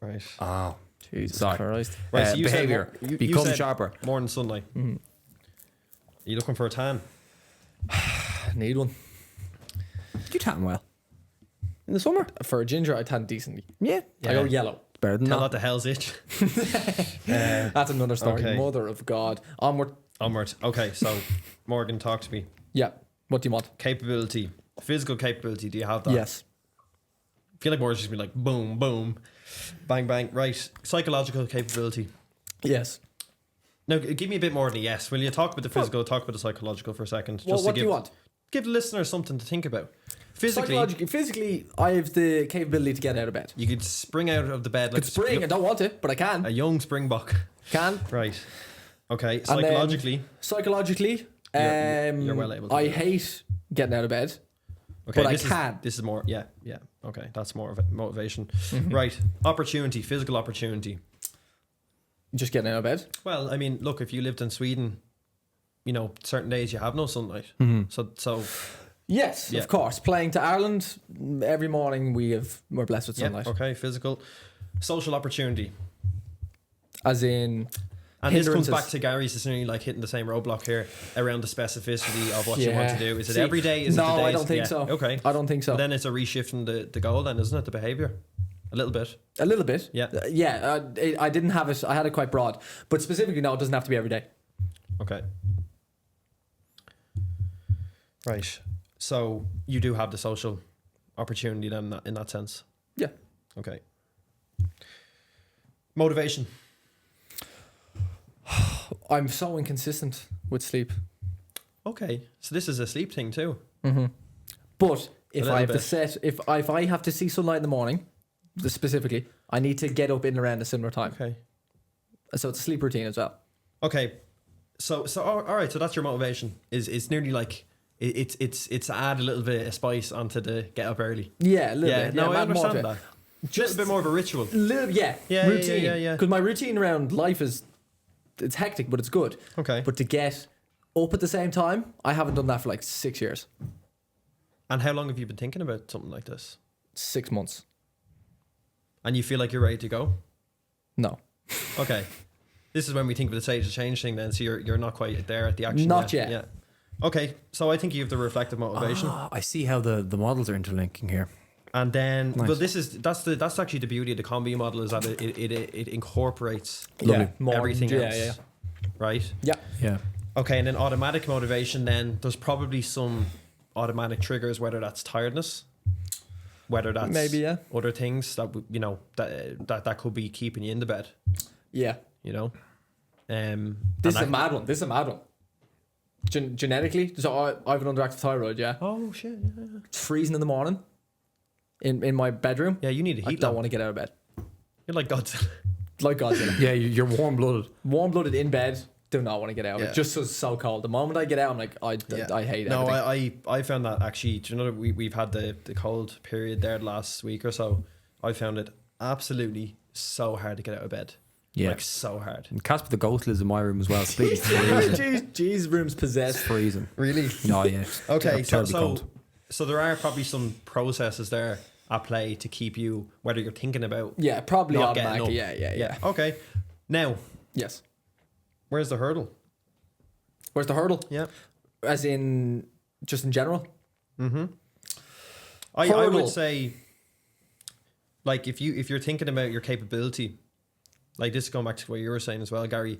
Right. Oh. Jesus Sorry. Christ. Right. So you Behaviour. said, you Become said sharper. Morning sunlight. Mm-hmm. Are you looking for a tan? Need one. You tan well. In the summer? For a ginger, I tan decently. Yeah. I go yellow. Better than Tell that. that the hell's itch. That's another story. Okay. Mother of God. Onward. Okay, so Morgan, talk to me. Yeah. What do you want? Capability, physical capability. Do you have that? Yes. I feel like Morgan's just been like boom, boom, bang, bang. Right. Psychological capability. Yes. Now, give me a bit more than a yes. Will you talk about the physical, talk about the psychological for a second? Well, to what do you want? Give the listeners something to think about. Physically, I have the capability to get out of bed. You could spring out of the bed like Could spring. I don't want it, but I can. a young springbok. Can. Right. Okay. And then Psychologically. Psychologically, You're well able to I do that. hate getting out of bed. Okay, but this I can. This is more. Yeah. Okay, that's more of a motivation. Mm-hmm. Right. Opportunity. Physical opportunity. Just getting out of bed. Well, I mean, look, if you lived in Sweden, you know, certain days you have no sunlight. So Yes, Yeah. of course. Playing to Ireland every morning, we're blessed with yeah. sunlight. Okay. Physical. Social opportunity. As in, And this comes hindrances. back to Gary's essentially like hitting the same roadblock here around the specificity of what you want to do. Is it See, every day? Is no, it the days? I don't think Yeah. so. Okay. I don't think so. But then it's a reshifting the goal then, isn't it? The behaviour. A little bit. A little bit. Yeah. I didn't have it. I had it quite broad. But specifically, no, it doesn't have to be every day. Okay. Right. So you do have the social opportunity then in that sense. Yeah. Okay. Motivation. I'm so inconsistent with sleep. Okay. So this is a sleep thing too. But if little I have to bit. set, if I have to see sunlight in the morning, specifically, I need to get up in around a similar time. Okay. So it's a sleep routine as well. Okay. So all right. So that's your motivation. It's nearly like it's to add a little bit of spice onto the get up early. Yeah, a little bit. No, I more of understand it. that. Just a bit more of a ritual. Yeah, Yeah, routine. yeah. Because my routine around life it's hectic, but it's good. Okay. But to get up at the same time, I haven't done that for like 6 years. And how long have you been thinking about something like this? 6 months. And you feel like you're ready to go? No. Okay. This is when we think of the stage of change thing then. So you're not quite there at the action Not yet. Yeah. Okay, so I think you have the reflective motivation. I see how the models are interlinking here. And then, Nice. well, that's actually the beauty of the combi model is that it incorporates More, everything else, yeah. right? Yeah. Yeah. Okay, and then automatic motivation. Then there's probably some automatic triggers, whether that's tiredness, whether that's Maybe, yeah. other things that that could be keeping you in the bed. Yeah. You know, This is a mad one. Genetically, so I have an underactive thyroid. Yeah. Oh shit! Yeah. It's freezing in the morning. In my bedroom. Yeah, you need a I heat don't lamp. want to get out of bed. You're like Godzilla. Like Godzilla. Yeah, you're warm blooded. Warm blooded in bed. Do not want to get out. Yeah. It just so cold. The moment I get out, I'm like, I hate No, everything. I found that actually. Do you know that we've had the cold period there last week or so? I found it absolutely so hard to get out of bed. Yeah. Like so hard. And Casper the Ghost lives in my room as well. So it's freezing. Jeez, room's It's possessed. freezing. Really? No, yeah. Okay, Terribly cold. so there are probably some processes there at play to keep you, whether you're thinking about Yeah, probably not getting automatically. up. Yeah. Okay. Now, Yes. where's the hurdle? Where's the hurdle? Yeah. As in, just in general. I Hurdle. would say, like, if you're thinking about your capability, like this is going back to what you were saying as well, Gary,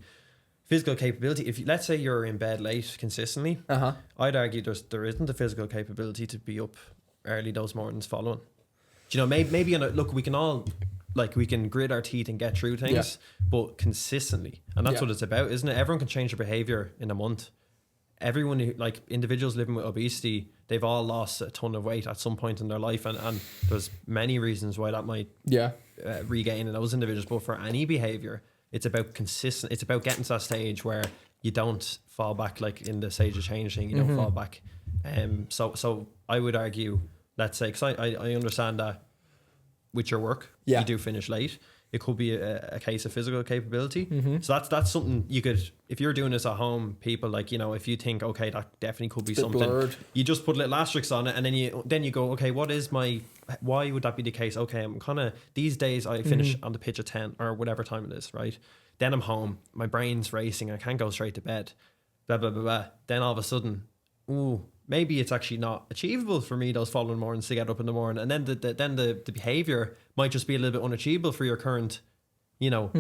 physical capability. If you, let's say you're in bed late consistently, I'd argue there isn't the physical capability to be up early those mornings following. Do you know, maybe on a, look, we can all, like, we can grit our teeth and get through things, but consistently, and that's Yeah. what it's about, isn't it? Everyone can change their behavior in a month. Everyone who, like, individuals living with obesity, they've all lost a ton of weight at some point in their life, and there's many reasons why that might Yeah. regain in those individuals. But for any behavior, it's about consistent. It's about getting to that stage where you don't fall back, like in the stage of change thing. You don't fall back. So I would argue, let's say, because I understand that with your work, Yeah. you do finish late. It could be a case of physical capability. So that's something you could, if you're doing this at home, people, like, you know, if you think, okay, that definitely could be Bit something, blurred. you just put little asterisks on it, and then you go, okay, why would that be the case? Okay, I'm kind of, these days I finish on the pitch at 10 or whatever time it is, right? Then I'm home, my brain's racing, I can't go straight to bed, blah blah blah blah. Then all of a sudden, ooh, maybe it's actually not achievable for me those following mornings to get up in the morning, and then the behavior might just be a little bit unachievable for your current, you know,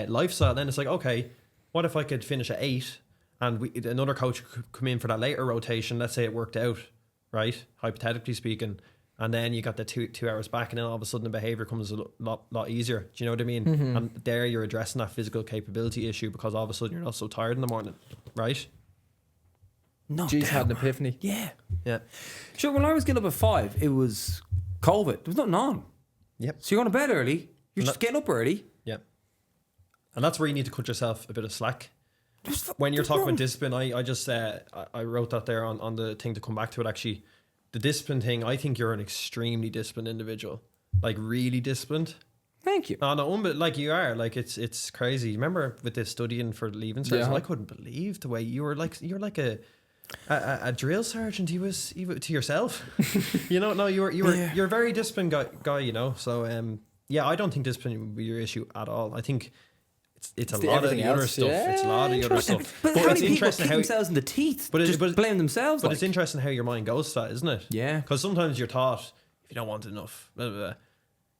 lifestyle. Then it's like, okay, what if I could finish at 8 and another coach could come in for that later rotation? Let's say it worked out, right? Hypothetically speaking, and then you got the two hours back, and then all of a sudden the behavior comes a lot easier. Do you know what I mean? And there you're addressing that physical capability issue, because all of a sudden you're not so tired in the morning, right? No. Jeez, had an doubt. epiphany. Yeah. Yeah. Sure, when I was getting up at 5, it was COVID. There was nothing on. Yep. So you're going to bed early. You're just getting up early. Yeah. And that's where you need to cut yourself a bit of slack. When you're talking about discipline, I just I wrote that there on the thing to come back to it. Actually, the discipline thing, I think you're an extremely disciplined individual, like really disciplined. Thank you. Oh no, but like you are, like it's crazy. Remember with the studying for leaving cert, Yeah. I couldn't believe the way you're like a drill sergeant. You to yourself. You know, no, you're a very disciplined guy. You know, so yeah, I don't think discipline would be your issue at all. I think it's a the lot of everything the other else, stuff. yeah, It's a lot of the other stuff. But how it's many people interesting kick how. themselves in the teeth? But Just blame themselves. But like. it's interesting how your mind goes to that, isn't it? Yeah. Because sometimes you're taught, if you don't want enough, blah, blah, blah.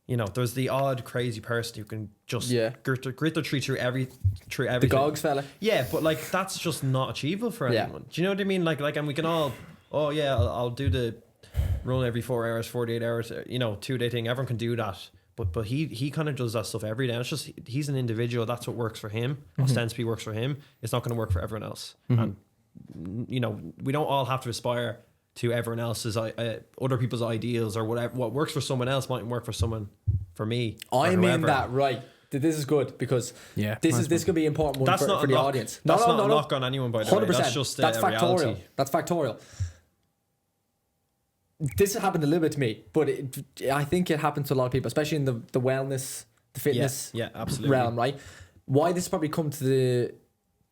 You know, there's the odd crazy person who can just grit their tree through everything. The Gogs fella. Yeah, but like that's just not achievable for Yeah. anyone. Do you know what I mean? Like, and we can all, oh yeah, I'll do the run every 4 hours, 48 hours. You know, 2-day thing. Everyone can do that. But he kind of does that stuff every day. And it's just he's an individual. That's what works for him. Ostensibly works for him. It's not going to work for everyone else. And you know, we don't all have to aspire to everyone else's other people's ideals or whatever. What works for someone else mightn't work for me. or I'm in whoever. that right. This is good because this could be important one That's not for a the knock. audience. That's not a knock on anyone, by the way. 100%. That's just That's a factorial. reality. That's factorial. This has happened a little bit to me, but I think it happens to a lot of people, especially in the wellness, the fitness absolutely. realm, right? Why this has probably come to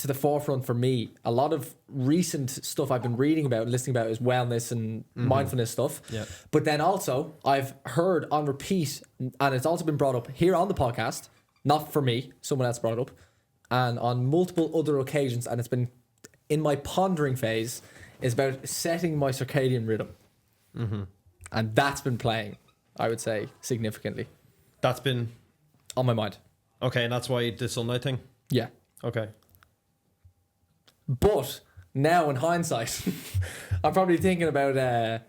the forefront for me, a lot of recent stuff I've been reading about and listening about is wellness and mindfulness stuff. Yeah. But then also I've heard on repeat, and it's also been brought up here on the podcast, not for me, someone else brought it up, and on multiple other occasions, and it's been in my pondering phase, is about setting my circadian rhythm. And that's been playing, I would say, significantly That's been on my mind. okay, and that's why the sunlight thing. Yeah. Okay. But now in hindsight, I'm probably thinking about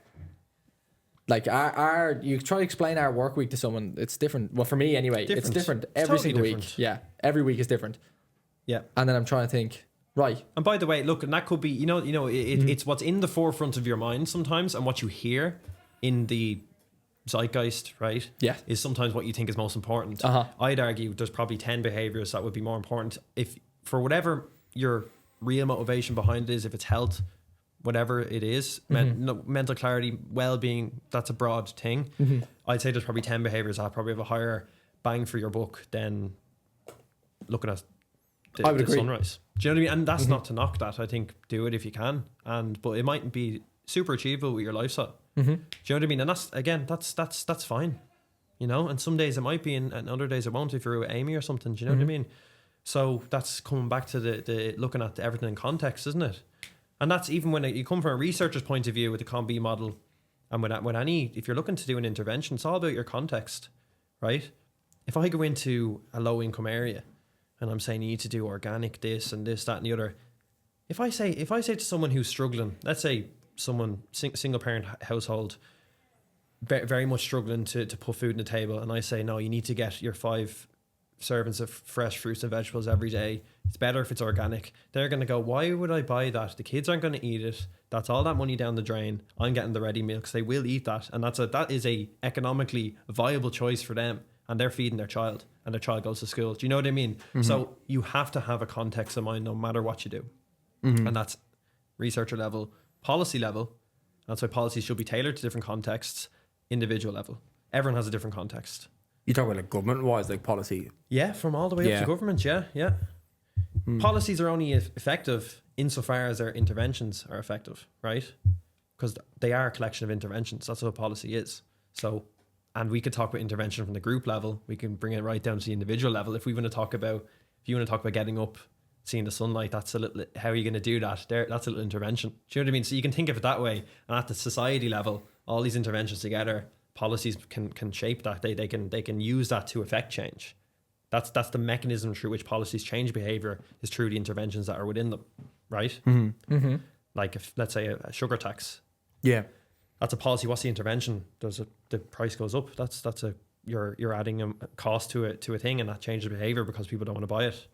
like our you try to explain our work week to someone, it's different. Well, for me anyway, it's Different. different It's every totally single different. week. Yeah. Every week is different. Yeah. And then I'm trying to think, right. And by the way, look, and that could be, it's what's in the forefront of your mind sometimes, and what you hear in the zeitgeist, right? Yeah. Is sometimes what you think is most important. I'd argue there's probably 10 behaviors that would be more important if, for whatever your real motivation behind it is, if it's health, whatever it is, mental clarity, well-being, that's a broad thing. I'd say there's probably 10 behaviors that probably have a higher bang for your buck than looking at I would the agree. sunrise. Do you know what I mean? And that's not to knock that. I think do it if you can, but it mightn't be super achievable with your lifestyle. Do you know what I mean? And that's fine, you know. And some days it might be, and other days it won't. If you're with Amy or something, do you know what I mean? So that's coming back to the looking at everything in context, isn't it? And that's even when you come from a researcher's point of view with the COM-B model, and if you're looking to do an intervention, it's all about your context, right? If I go into a low income area and I'm saying you need to do organic this and this, that and the other, if I say to someone who's struggling, let's say someone single parent household, very much struggling to put food on the table, and I say, no, you need to get your 5 servings of fresh fruits and vegetables every day. It's better if it's organic. They're going to go, why would I buy that? The kids aren't going to eat it. That's all that money down the drain. I'm getting the ready meal because they will eat that. And that is a economically viable choice for them. And they're feeding their child, and their child goes to school. Do you know what I mean? So you have to have a context in mind no matter what you do. And that's researcher level, policy level. That's why policies should be tailored to different contexts, individual level. Everyone has a different context. You talk about like government-wise, like policy. Yeah, from all the way up to government. Yeah. Policies are only effective insofar as their interventions are effective, right? Because they are a collection of interventions. That's what a policy is. So, and we could talk about intervention from the group level. We can bring it right down to the individual level. If you want to talk about getting up, seeing the sunlight, that's a little. How are you going to do that? That's a little intervention. Do you know what I mean? So you can think of it that way. And at the society level, all these interventions together, policies can shape that. They can use that to affect change. That's the mechanism through which policies change behavior, is through the interventions that are within them, right? Like if, let's say a sugar tax. Yeah. That's a policy. What's the intervention? The price goes up. You're adding a cost to a thing, and that changes behavior because people don't want to buy it,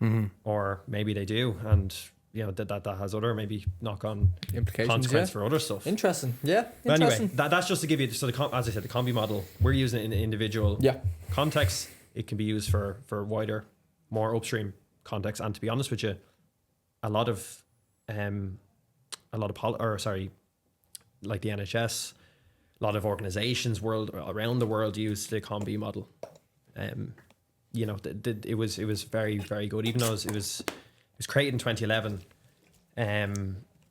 or maybe they do, and that has other maybe knock-on Implications, consequence yeah. for other stuff. Interesting. Yeah. But Interesting. anyway, that's just to give you, so as I said, the COM-B model, we're using it in individual context. It can be used for wider, more upstream context. And to be honest with you, a lot of like the NHS, a lot of organizations around the world use the COM-B model. It was very, very good, even though it was created in 2011.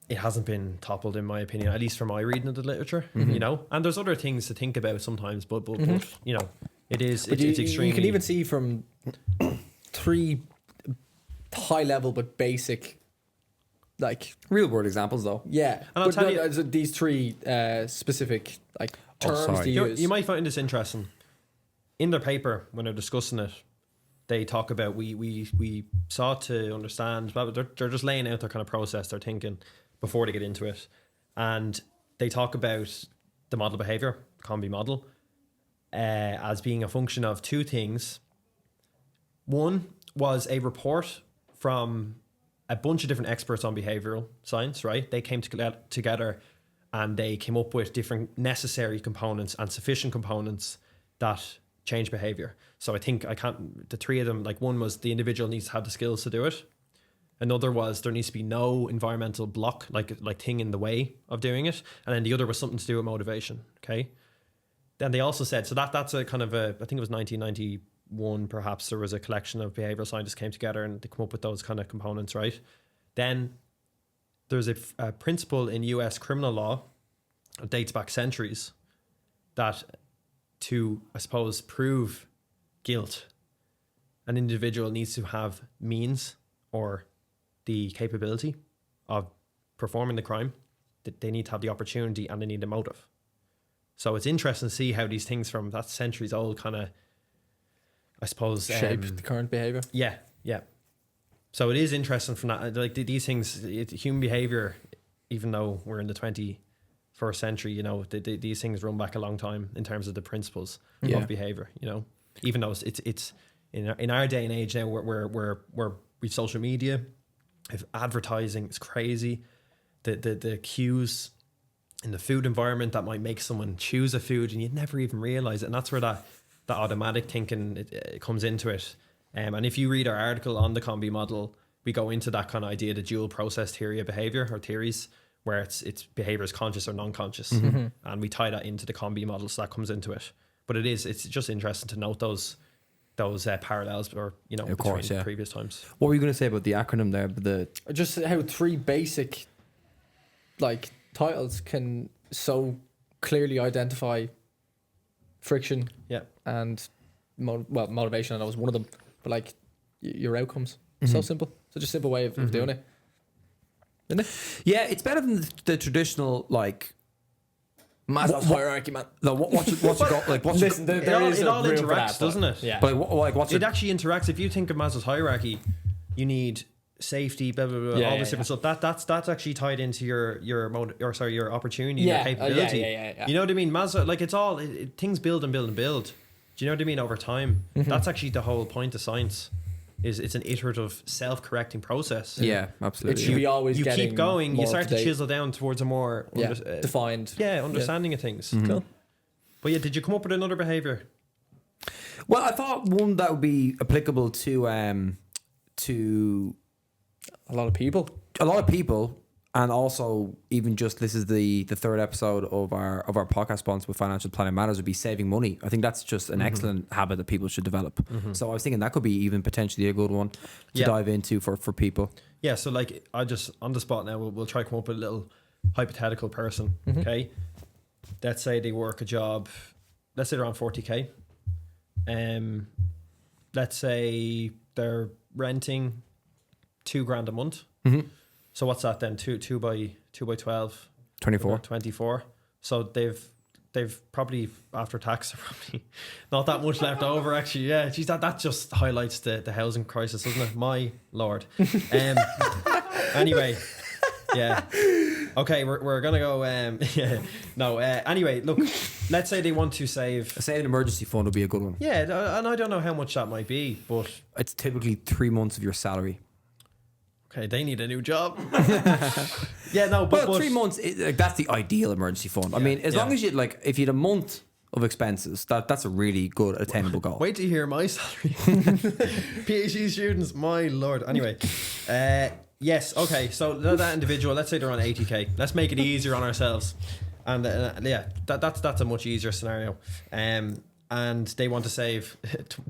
It hasn't been toppled, in my opinion, at least from my reading of the literature. And there's other things to think about sometimes, but it's extremely. You can even see from 3 high level but basic, like Real world examples though. yeah. And I'll tell you- these 3 specific like terms sorry. to use. You might find this interesting. In their paper, when they're discussing it, they talk about we sought to understand, but they're just laying out their kind of process, their thinking before they get into it. And they talk about the model behavior, COM-B model, as being a function of 2 things. One was a report from a bunch of different experts on behavioral science, right? They came together and they came up with different necessary components and sufficient components that change behavior. So the 3 of them, like one was the individual needs to have the skills to do it. Another was there needs to be no environmental block, like thing in the way of doing it. And then the other was something to do with motivation. Okay. Then they also said, so that's a kind of I think it was 1991, perhaps, there was a collection of behavioral scientists came together and they come up with those kind of components, right? Then there's a principle in US criminal law, it dates back centuries, that to, I suppose, prove guilt, an individual needs to have means or the capability of performing the crime. they need to have the opportunity and they need the motive. So it's interesting to see how these things from that centuries old kind of, I suppose, shape the current behavior. Yeah. So it is interesting from that. Like these things, human behavior, even though we're in the 21st century, you know, these things run back a long time in terms of the principles of behavior. You know, even though it's in our day and age now, we've social media, if advertising is crazy, the cues in the food environment that might make someone choose a food and you'd never even realize it, and that's where that automatic thinking it comes into it. And if you read our article on the combi model, we go into that kind of idea, the dual process theory of behavior, or theories, where it's behavior is conscious or non-conscious, and we tie that into the combi model, so that comes into it. But it's just interesting to note those parallels, or you know, between previous times. What were you going to say about the acronym there? Just how 3 basic like titles can so clearly identify friction, and motivation. I know was one of them, but like your outcomes. So simple. Such a simple way of doing it. Isn't it? Yeah, it's better than the traditional like Maslow's hierarchy, man. No, what's it got? Like, what's Listen, it all interacts, doesn't it? Yeah. But like, what's it actually interacts. If you think of Maslow's hierarchy, you need safety, blah blah blah, all this different stuff. That's actually tied into your opportunity, your capability. Yeah. You know what I mean? Maslow, like it's all things build and build and build. Do you know what I mean? Over time, that's actually the whole point of science. Is it's an iterative, self-correcting process. Yeah, absolutely. It should be always. You keep going. You start to up-to-date. chisel down towards a more defined. understanding of things. Cool. But yeah, did you come up with another behavior? Well, I thought one that would be applicable to a lot of people. and also even just this is the third episode of our podcast sponsor with Financial Planning Matters would be saving money. I think that's just an excellent habit that people should develop. So I was thinking that could be even potentially a good one to dive into for people. Yeah, so like I just on the spot now we'll try to come up with a little hypothetical person. Okay, let's say they work a job. Let's say they're on 40k. Let's say they're renting $2,000 a month. So what's that then? 2 by 12, 24. So they've probably after tax probably not that much left over actually. Yeah, geez, that just highlights the housing crisis, doesn't it? My lord. Anyway, yeah. Okay, we're gonna go. Anyway, look. Let's say they want to save. Say an emergency fund would be a good one. Yeah, and I don't know how much that might be, but it's typically 3 months of your salary. Okay, they need a new job. But 3 months, that's the ideal emergency fund. I mean, as long as you if you had a month of expenses, that's a really good attainable goal. Wait to hear my salary. PhD students, my lord. Anyway, yes, okay. So that individual, let's say they're on 80k. Let's make it easier on ourselves, and that's a much easier scenario. And they want to save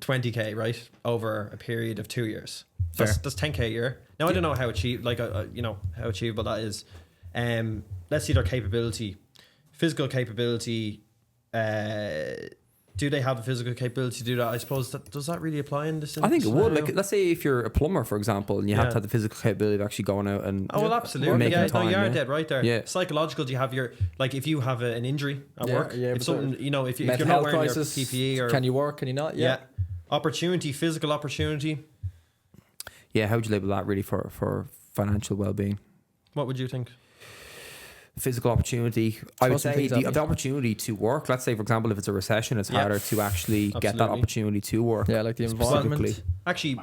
20k right over a period of 2 years. That's 10k a year. Now I don't know how how achievable that is. Let's see their capability, physical capability. Do they have the physical capability to do that? I suppose does that really apply in this? I think it scenario? would. Like, let's say if you're a plumber, for example, and you have to have the physical capability of actually going out and absolutely. making time. You are dead right there. Yeah. Psychological. Do you have if you have an injury at work? If something if you're mental not health wearing crisis, your PPE or can you work? Can you not? Yeah. Opportunity, physical opportunity. Yeah, how would you label that really for financial well-being? What would you think? Physical opportunity. I would say the opportunity to work. Let's say, for example, if it's a recession, it's harder to actually get that opportunity to work. Yeah, like the environment. Actually,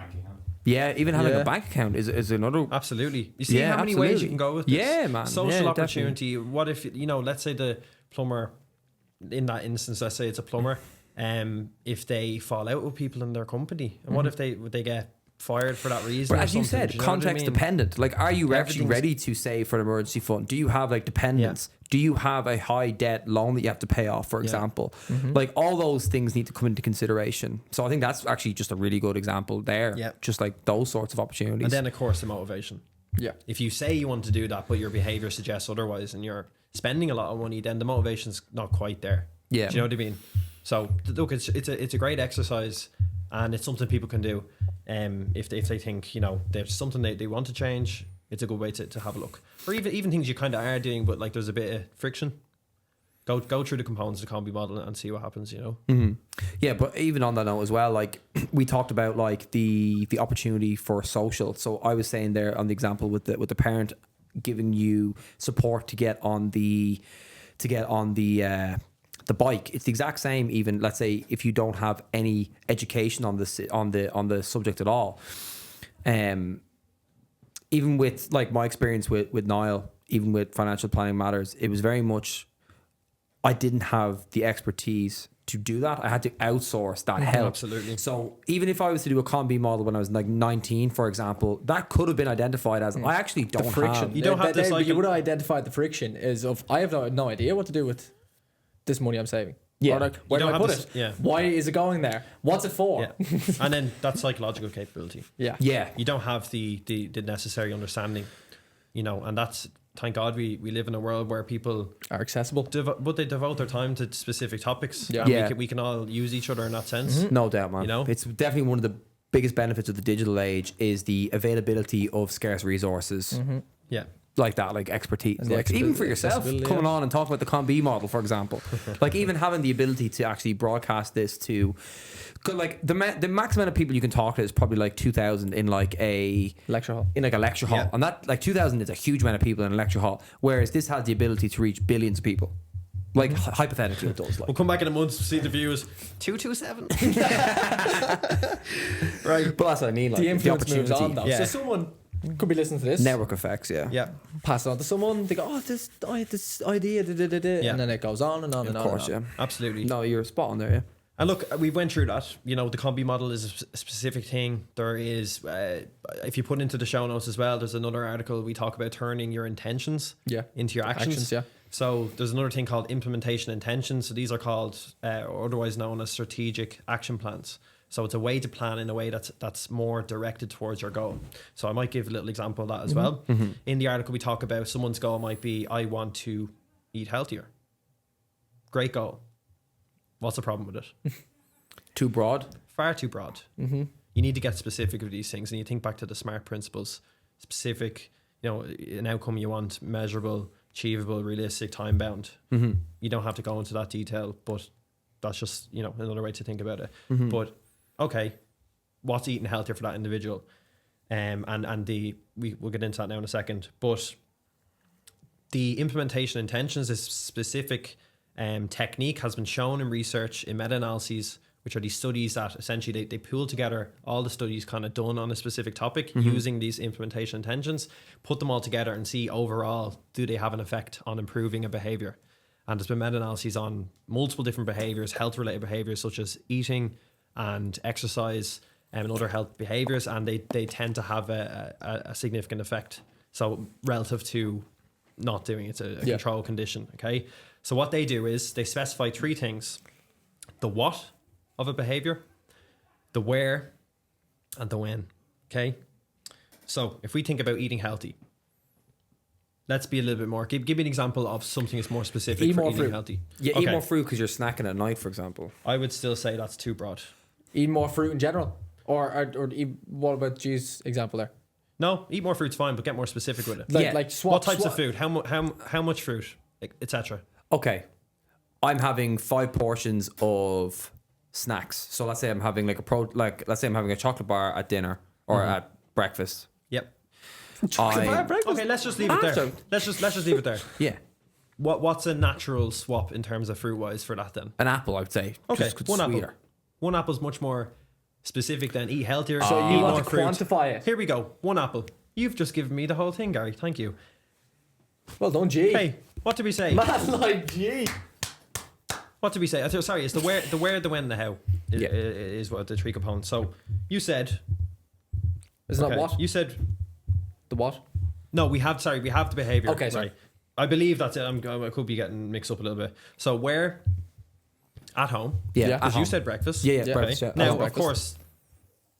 even having a bank account is another. Absolutely. You see how many ways you can go with this? Yeah, man. Social opportunity. Definitely. What if let's say the plumber, in that instance, let's say it's a plumber. If they fall out with people in their company, and what if they get fired for that reason? But as you said, context dependent. Like, are you actually ready to save for an emergency fund? Do you have dependents? Do you have a high debt loan that you have to pay off, for example? Like, all those things need to come into consideration. So I think that's actually just a really good example there. Yeah. Just like those sorts of opportunities. And then of course the motivation. Yeah. If you say you want to do that, but your behavior suggests otherwise, and you're spending a lot of money, then the motivation's not quite there. Yeah. Do you know what I mean? So look, it's a great exercise, and it's something people can do. If they think there's something they want to change, it's a good way to have a look. Or even things you kind of are doing, but like there's a bit of friction. Go through the components of the combi model and see what happens, you know? Mm-hmm. Yeah, but even on that note as well, like we talked about like the opportunity for social. So I was saying there on the example with the parent giving you support to get on the bike. It's the exact same. Even let's say if you don't have any education on the subject at all. Even with like my experience with Niall, even with Financial Planning Matters, it was very much I didn't have the expertise to do that. I had to outsource that help. Absolutely. So even if I was to do a combi model when I was like 19, for example, that could have been identified as I actually don't The friction. have. You don't have this, like, you would have identified the friction is of I have no idea what to do with this money I'm saving. Yeah. Or like, where do don't I have put this- it? yeah. Why is it going there? What's it for? Yeah. And then that psychological capability. Yeah. Yeah. You don't have the necessary understanding, you know, and that's, thank God we live in a world where people Are accessible. but they devote their time to specific topics. Yeah. And Yeah. we can all use each other in that sense. No doubt, man. You know? It's definitely one of the biggest benefits of the digital age is the availability of scarce resources Yeah. like that, like expertise. And the Like, even for yourself, accessibility, coming yeah. on and talking about the ComB model, for example. Like even having the ability to actually broadcast this to, 'cause, like the max amount of people you can talk to is probably like 2,000 in like a Lecture hall. lecture hall. Yeah. And that like 2,000 is a huge amount of people in a lecture hall. Whereas this has the ability to reach billions of people. Like hypothetically it does. Like. We'll come back in a month to see the views. 227. Right. But that's what I mean. Like The influence moves on though. Yeah. So someone could be listening to this. Network effects, yeah. Yeah. Pass it on to someone. They go, I had this idea. Yeah. And then it goes on and on and on. Of course, and on. yeah. Absolutely. No, you're spot on there, yeah. And look, we went through that. You know, the combi model is a specific thing. There is, if you put into the show notes as well, there's another article we talk about turning your intentions Yeah. into your actions. Yeah. So there's another thing called implementation intentions. So these are called, or otherwise known as strategic action plans. So it's a way to plan in a way that's more directed towards your goal. So I might give a little example of that as well. In the article, we talk about someone's goal might be, I want to eat healthier. Great goal. What's the problem with it? Too broad. Far too broad. You need to get specific with these things, and you think back to the SMART principles. Specific, you know, an outcome you want, measurable, achievable, realistic, time bound. You don't have to go into that detail, but that's just, you know, another way to think about it. But okay, what's eating healthier for that individual? And we'll get into that now in a second. But the implementation intentions, this specific technique has been shown in research, in meta-analyses, which are these studies that essentially they pool together all the studies kind of done on a specific topic using these implementation intentions, put them all together and see overall, do they have an effect on improving a behavior? And there's been meta-analyses on multiple different behaviors, health-related behaviors such as eating and exercise and other health behaviors, and they tend to have a significant effect. So relative to not doing it, it's a control condition, okay? So what they do is they specify three things: the what of a behavior, the where, and the when. Okay. So if we think about eating healthy, let's be a little bit more. Give me an example of something that's more specific Eat for more eating fruit. healthy. Yeah, Okay. eat more fruit because you're snacking at night, for example. I would still say that's too broad. Eat more fruit in general. Or eat, what about G's example there? No, eat more fruit's fine, but get more specific with it. Like, Yeah. like swap. What types swap. of food? How much fruit, etc. Okay. I'm having 5 portions of snacks. So let's say I'm having let's say I'm having a chocolate bar at dinner or at breakfast. Yep. Okay, let's just leave it there. so- Let's just leave it there. Yeah. What's a natural swap in terms of fruit wise for that then? An apple, I would say. Okay, Just 'cause one it's apple. sweeter. One apple's much more specific than eat healthier. So eat you more want to fruit. quantify it. Here we go. One apple. You've just given me the whole thing, Gary. Thank you. Well done, G. Hey, what did we say? Man, like G. What did we say? Sorry, it's the where, the when, the how Yeah. is what the three components. So you said. Isn't okay, that what? You said. The what? No, we have the behavior. Okay, sorry. Right. I believe that's it. I could be getting mixed up a little bit. So where? At home. Yeah. Yeah. at Because you home. said breakfast. Yeah, Yeah. breakfast, yeah. Now, of breakfast. course,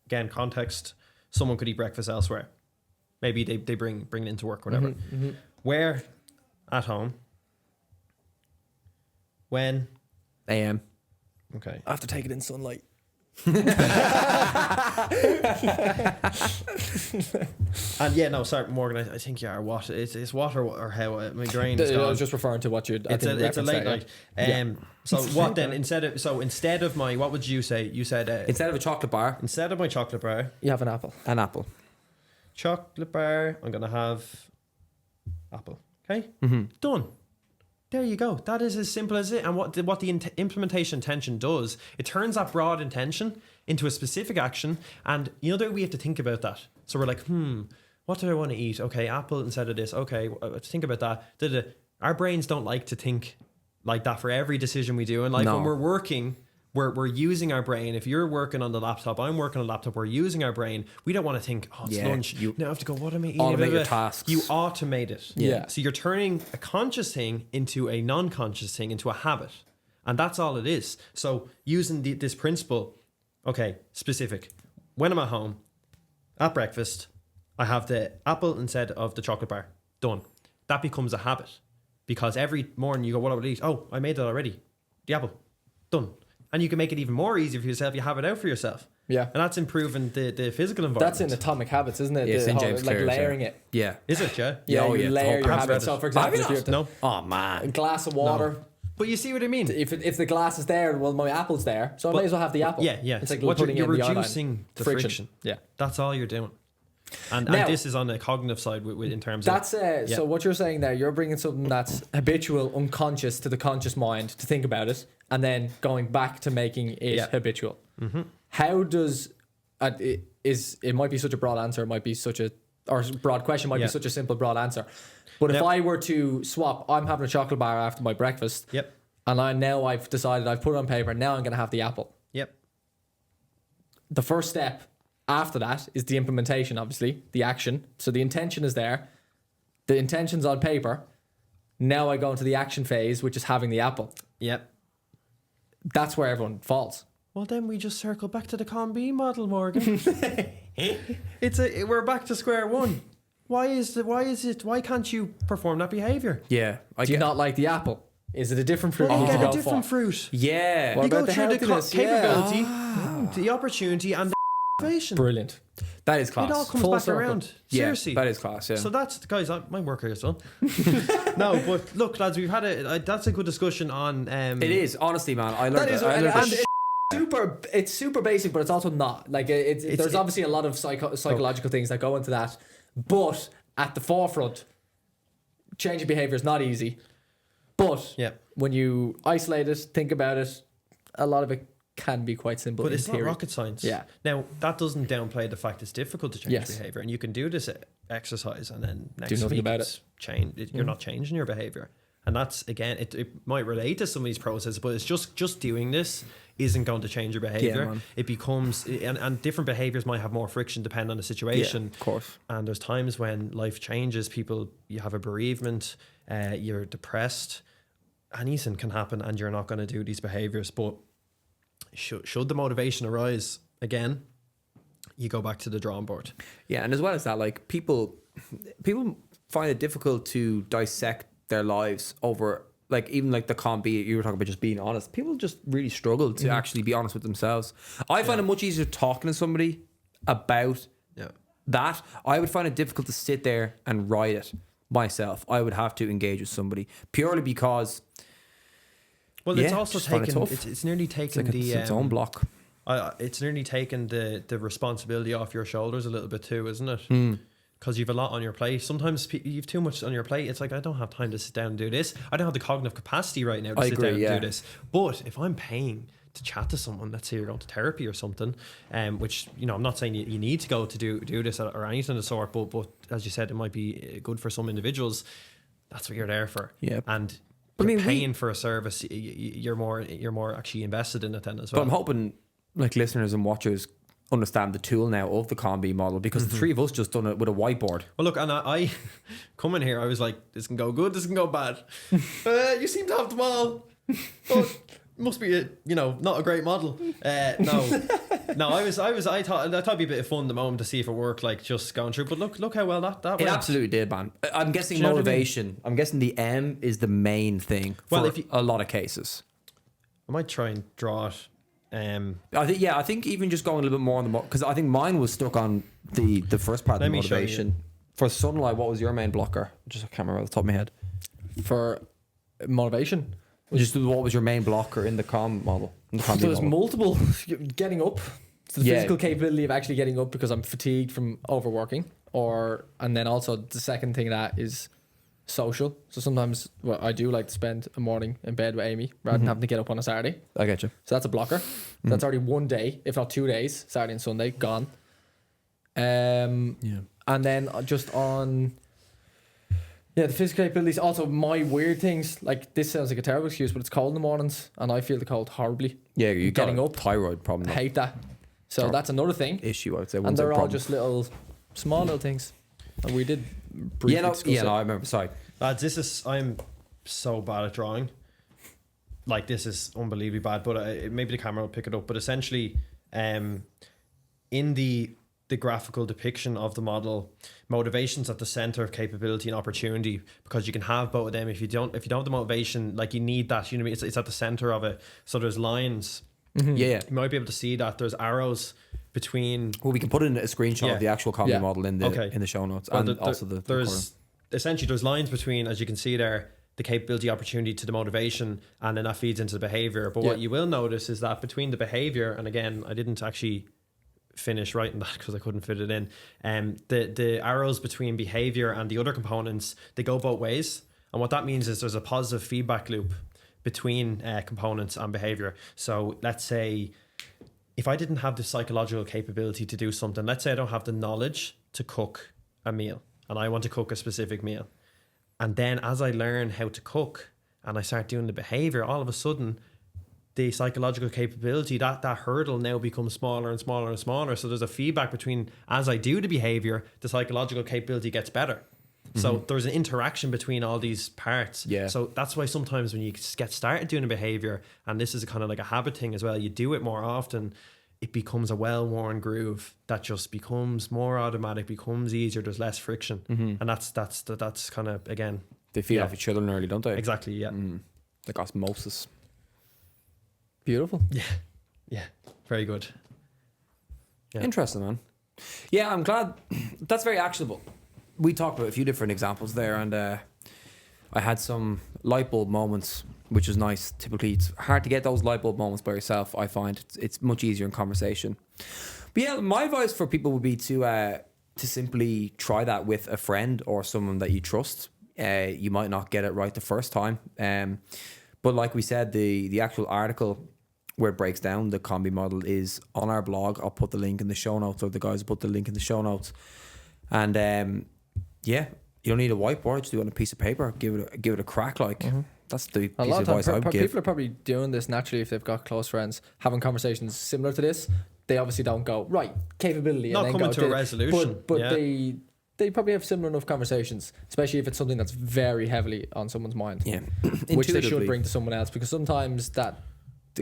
again, context. Someone could eat breakfast elsewhere. Maybe they bring it into work, whatever. Where? At home. When? AM. Okay. I have to take it in sunlight. And yeah, no, sorry, Morgan. I think you are what? It's what or how my brain is I gone. was just referring to what you. It's a late night. Yeah. So what then? Instead of my, what would you say? You said Instead of a chocolate bar, instead of my chocolate bar, You have an apple. an apple. chocolate bar, I'm gonna have apple. Okay, Mm-hmm. done. There you go. That is as simple as it. And what the implementation intention does, it turns that broad intention into a specific action. And you know that we have to think about that. So we're like, what do I want to eat? Okay, apple instead of this. Okay, let's think about that. Our brains don't like to think like that for every decision we do. And like No. when we're working, we're using our brain. If you're working on the laptop, I'm working on the laptop, we're using our brain. We don't want to think, oh, it's Yeah, lunch. you Now I have to go, what am I eating? automate your tasks. You automate it. Yeah. So you're turning a conscious thing into a non-conscious thing, into a habit. And that's all it is. So using this principle, okay, specific. When I'm at home, at breakfast, I have the apple instead of the chocolate bar. Done. That becomes a habit. Because every morning you go, what I would eat? Oh, I made that already. The apple. Done. And you can make it even more easier for yourself. You have it out for yourself. Yeah. And that's improving the physical environment. That's in Atomic Habits, isn't it? Yeah, it's in whole- James like Clear's, layering yeah. it. Yeah. Is it, yeah? Yeah, Oh, you yeah. layer your I've read habits. it. So, for Have you example, if you not? have No. Oh a man. glass of water, But you see what I mean? if the glass is there, well, my apple's there, so I may as well have the apple. Yeah, yeah. It's like What putting you're in the reducing iodine. the friction. Yeah. That's all you're doing. And Now- this is on the cognitive side in terms That's of... Yeah. so what you're saying there, you're bringing something that's habitual, unconscious to the conscious mind to think about it, and then going back to making it Yeah. habitual. How does it might be such a broad answer, it might be such a or broad question, might Yeah. be such a simple broad answer. But if Now- I were to swap, I'm having a chocolate bar after my breakfast, Yep. and I've decided I've put it on paper. Now I'm going to have the apple. Yep. The first step after that is the implementation, obviously, the action. So the intention is there. The intention's on paper. Now I go into the action phase, which is having the apple. Yep. That's where everyone falls. Well, then we just circle back to the Con B model, Morgan. We're back to square one. Why can't you perform that behavior? Yeah. I Do you get. not like the apple? Is it a different fruit Well, you you need to get go a different for? fruit. Yeah. What You go about the through the healthiness? Yeah. capability, the opportunity, and the innovation. Brilliant. That is class. It all comes Full back circle. around. Yeah, Seriously. that is class. Yeah. So that's, guys, my work here is done. No, but look, lads, we've had that's a good discussion on... it is honestly, man. I learned That is, I and, learned and that it's super basic, but it's also not. Like there's It's- obviously a lot of psychological things that go into that, but at the forefront, changing behavior is not easy. But Yeah. when you isolate it, think about it, a lot of it can be quite simple. But in it's theory. not rocket science. Yeah. Now, that doesn't downplay the fact it's difficult to change Yes. behavior, and you can do this exercise, and then next nothing week about it's you're not changing your behavior, and that's again, it might relate to some of these processes, but it's just doing this isn't going to change your behavior. man. It becomes and different behaviors might have more friction depending on the situation. of course. And there's times when life changes. You have a bereavement, you're depressed. Anything can happen, and you're not going to do these behaviors. But should the motivation arise again, you go back to the drawing board. Yeah, and as well as that, like people find it difficult to dissect their lives over, like, even like the can't be, you were talking about just being honest. People just really struggle to actually be honest with themselves. I find it much easier talking to somebody about Yeah. that. I would find it difficult to sit there and write it myself. I would have to engage with somebody purely because Well, it's Yeah, also just find it taken. tough. It's nearly it's taken like the its own block. it's nearly taken the responsibility off your shoulders a little bit too, isn't it? Because you've a lot on your plate. Sometimes you've too much on your plate. It's like, I don't have time to sit down and do this. I don't have the cognitive capacity right now to I sit agree, down and yeah. do this. But if I'm paying to chat to someone, let's say you're going to therapy or something, which, I'm not saying you need to go to do this or anything of the sort, but as you said, it might be good for some individuals. That's what you're there for. Yeah. And I mean, paying for a service, you're more actually invested in it then as But well. I'm hoping like listeners and watchers understand the tool now of the combi model, because the three of us just done it with a whiteboard. Well, look, and I coming here, I was like, this can go good, this can go bad. You seem to have them all. But must be not a great model. No, I thought it'd be a bit of fun at the moment to see if it worked, like just going through. But look how well that It went. absolutely did, man. I'm guessing Do you know what I mean? motivation. I'm guessing the M is the main thing Well, for if you- a lot of cases. I might try and draw it I think even just going a little bit more on the because I think mine was stuck on the first part of Let the me show you. motivation. For Sunlight, what was your main blocker? Just I can't remember off the top of my head. For motivation, Just what was your main blocker in the com model? In the combi there's model? multiple. Getting up. It's the Yeah. physical capability of actually getting up because I'm fatigued from overworking, and then also the second thing that is social. So sometimes I do like to spend a morning in bed with Amy rather than having to get up on a Saturday. I get you. So that's a blocker. That's already one day, if not 2 days, Saturday and Sunday, gone. And then just on the physical capabilities. Also, my weird things, like this sounds like a terrible excuse, but it's cold in the mornings and I feel the cold horribly. Yeah, you're Getting getting up. thyroid problem. I hate that. So that's another thing. Issue, I would say. And One's a they're all problem. just small little things. And we did briefly discuss it. I remember. Sorry. Lads, I'm so bad at drawing. Like, this is unbelievably bad, but maybe the camera will pick it up. But essentially, in the graphical depiction of the model, motivation's at the center of capability and opportunity, because you can have both of them. If you don't have the motivation, like, you need that. You know what I mean? It's at the center of it. So there's lines. Yeah. You might be able to see that there's arrows between. Well, we can put in a screenshot of the actual combi model in the show notes, Well, and also the there's essentially there's lines between, as you can see there, the capability, opportunity to the motivation, and then that feeds into the behavior. But what you will notice is that between the behavior, and again, I didn't actually finish writing that because I couldn't fit it in. The arrows between behavior and the other components, they go both ways, and what that means is there's a positive feedback loop between components and behavior. So let's say if I didn't have the psychological capability to do something, let's say I don't have the knowledge to cook a meal and I want to cook a specific meal, and then as I learn how to cook and I start doing the behavior, all of a sudden the psychological capability, that hurdle now becomes smaller and smaller and smaller. So there's a feedback between, as I do the behavior, the psychological capability gets better. So there's an interaction between all these parts. Yeah. So that's why sometimes when you get started doing a behavior, and this is kind of like a habit thing as well, you do it more often, it becomes a well-worn groove that just becomes more automatic, becomes easier, there's less friction. And that's kind of, again, They feed off each other nearly, don't they? exactly, yeah. Like osmosis. Beautiful. Yeah, very good. Yeah. Interesting, man. Yeah, I'm glad. That's very actionable. We talked about a few different examples there, and I had some light bulb moments, which is nice. Typically, it's hard to get those light bulb moments by yourself. I find it's much easier in conversation. But yeah, my advice for people would be to simply try that with a friend or someone that you trust. You might not get it right the first time, but like we said, the actual article where it breaks down the combi model is on our blog. I'll put the link in the show notes, or the guys will put the link in the show notes. And yeah, you don't need a whiteboard. Just do it on a piece of paper. Give it a crack. Like that's the piece A lot of of advice times, I would give. people are probably doing this naturally if they've got close friends, having conversations similar to this. They obviously don't go, right, capability. Not and then coming go, to a resolution. But Yeah. they probably have similar enough conversations, especially if it's something that's very heavily on someone's mind. Yeah, Which they should Intuitively. bring to someone else, because sometimes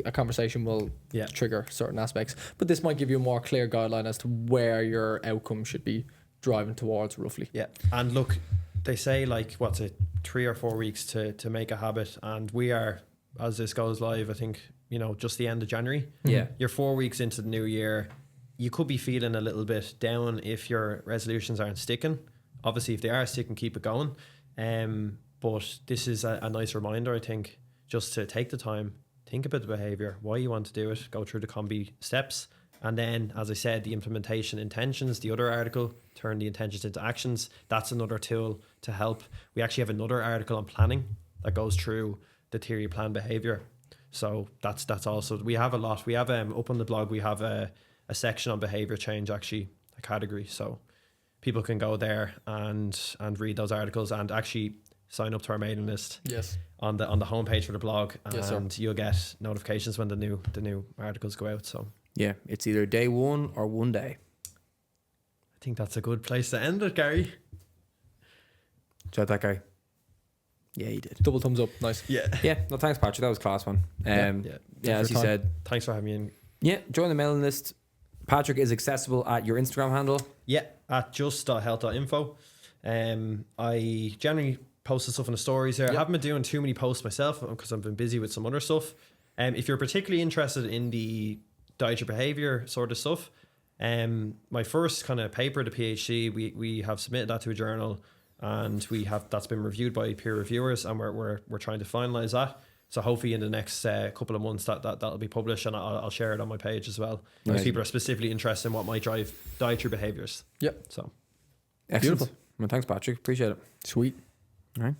a conversation will trigger certain aspects. But this might give you a more clear guideline as to where your outcome should be driving towards, roughly. Yeah, and look, they say, like, what's it, 3 or 4 weeks to make a habit, and we are, as this goes live, I think, just the end of January. Yeah. You're 4 weeks into the new year. You could be feeling a little bit down if your resolutions aren't sticking. Obviously, if they are sticking, keep it going. But this is a nice reminder, I think, just to take the time, think about the behavior, why you want to do it, go through the combi steps. And then, as I said, the implementation intentions, the other article, turn the intentions into actions. That's another tool to help. We actually have another article on planning that goes through the theory of planned behavior. So that's also, we have a lot. We have up on the blog, we have a section on behavior change, actually, a category. So people can go there and read those articles and actually sign up to our mailing list. Yes. On the homepage for the blog, Yes, and you'll get notifications when the new articles go out. So Yeah, it's either day one or one day. I think that's a good place to end it, Gary. So that guy. Yeah, he did. Double thumbs up. Nice. Yeah. Yeah, no, thanks, Patrick. That was a class one. Yeah. As for you your time. said, Thanks for having me in. yeah, join the mailing list. Patrick is accessible at your Instagram handle. Yeah, at just.health.info. I generally post the stuff in the stories there. I haven't been doing too many posts myself because I've been busy with some other stuff. If you're particularly interested in the dietary behavior sort of stuff, my first kind of paper, the PhD, we have submitted that to a journal, and that's been reviewed by peer reviewers, and we're trying to finalize that. So hopefully in the next couple of months that'll be published, and I'll share it on my page as well. If people are specifically interested in what might drive dietary behaviors. Yep. So Excellent. Beautiful. Well, thanks, Patrick. Appreciate it. Sweet. All right.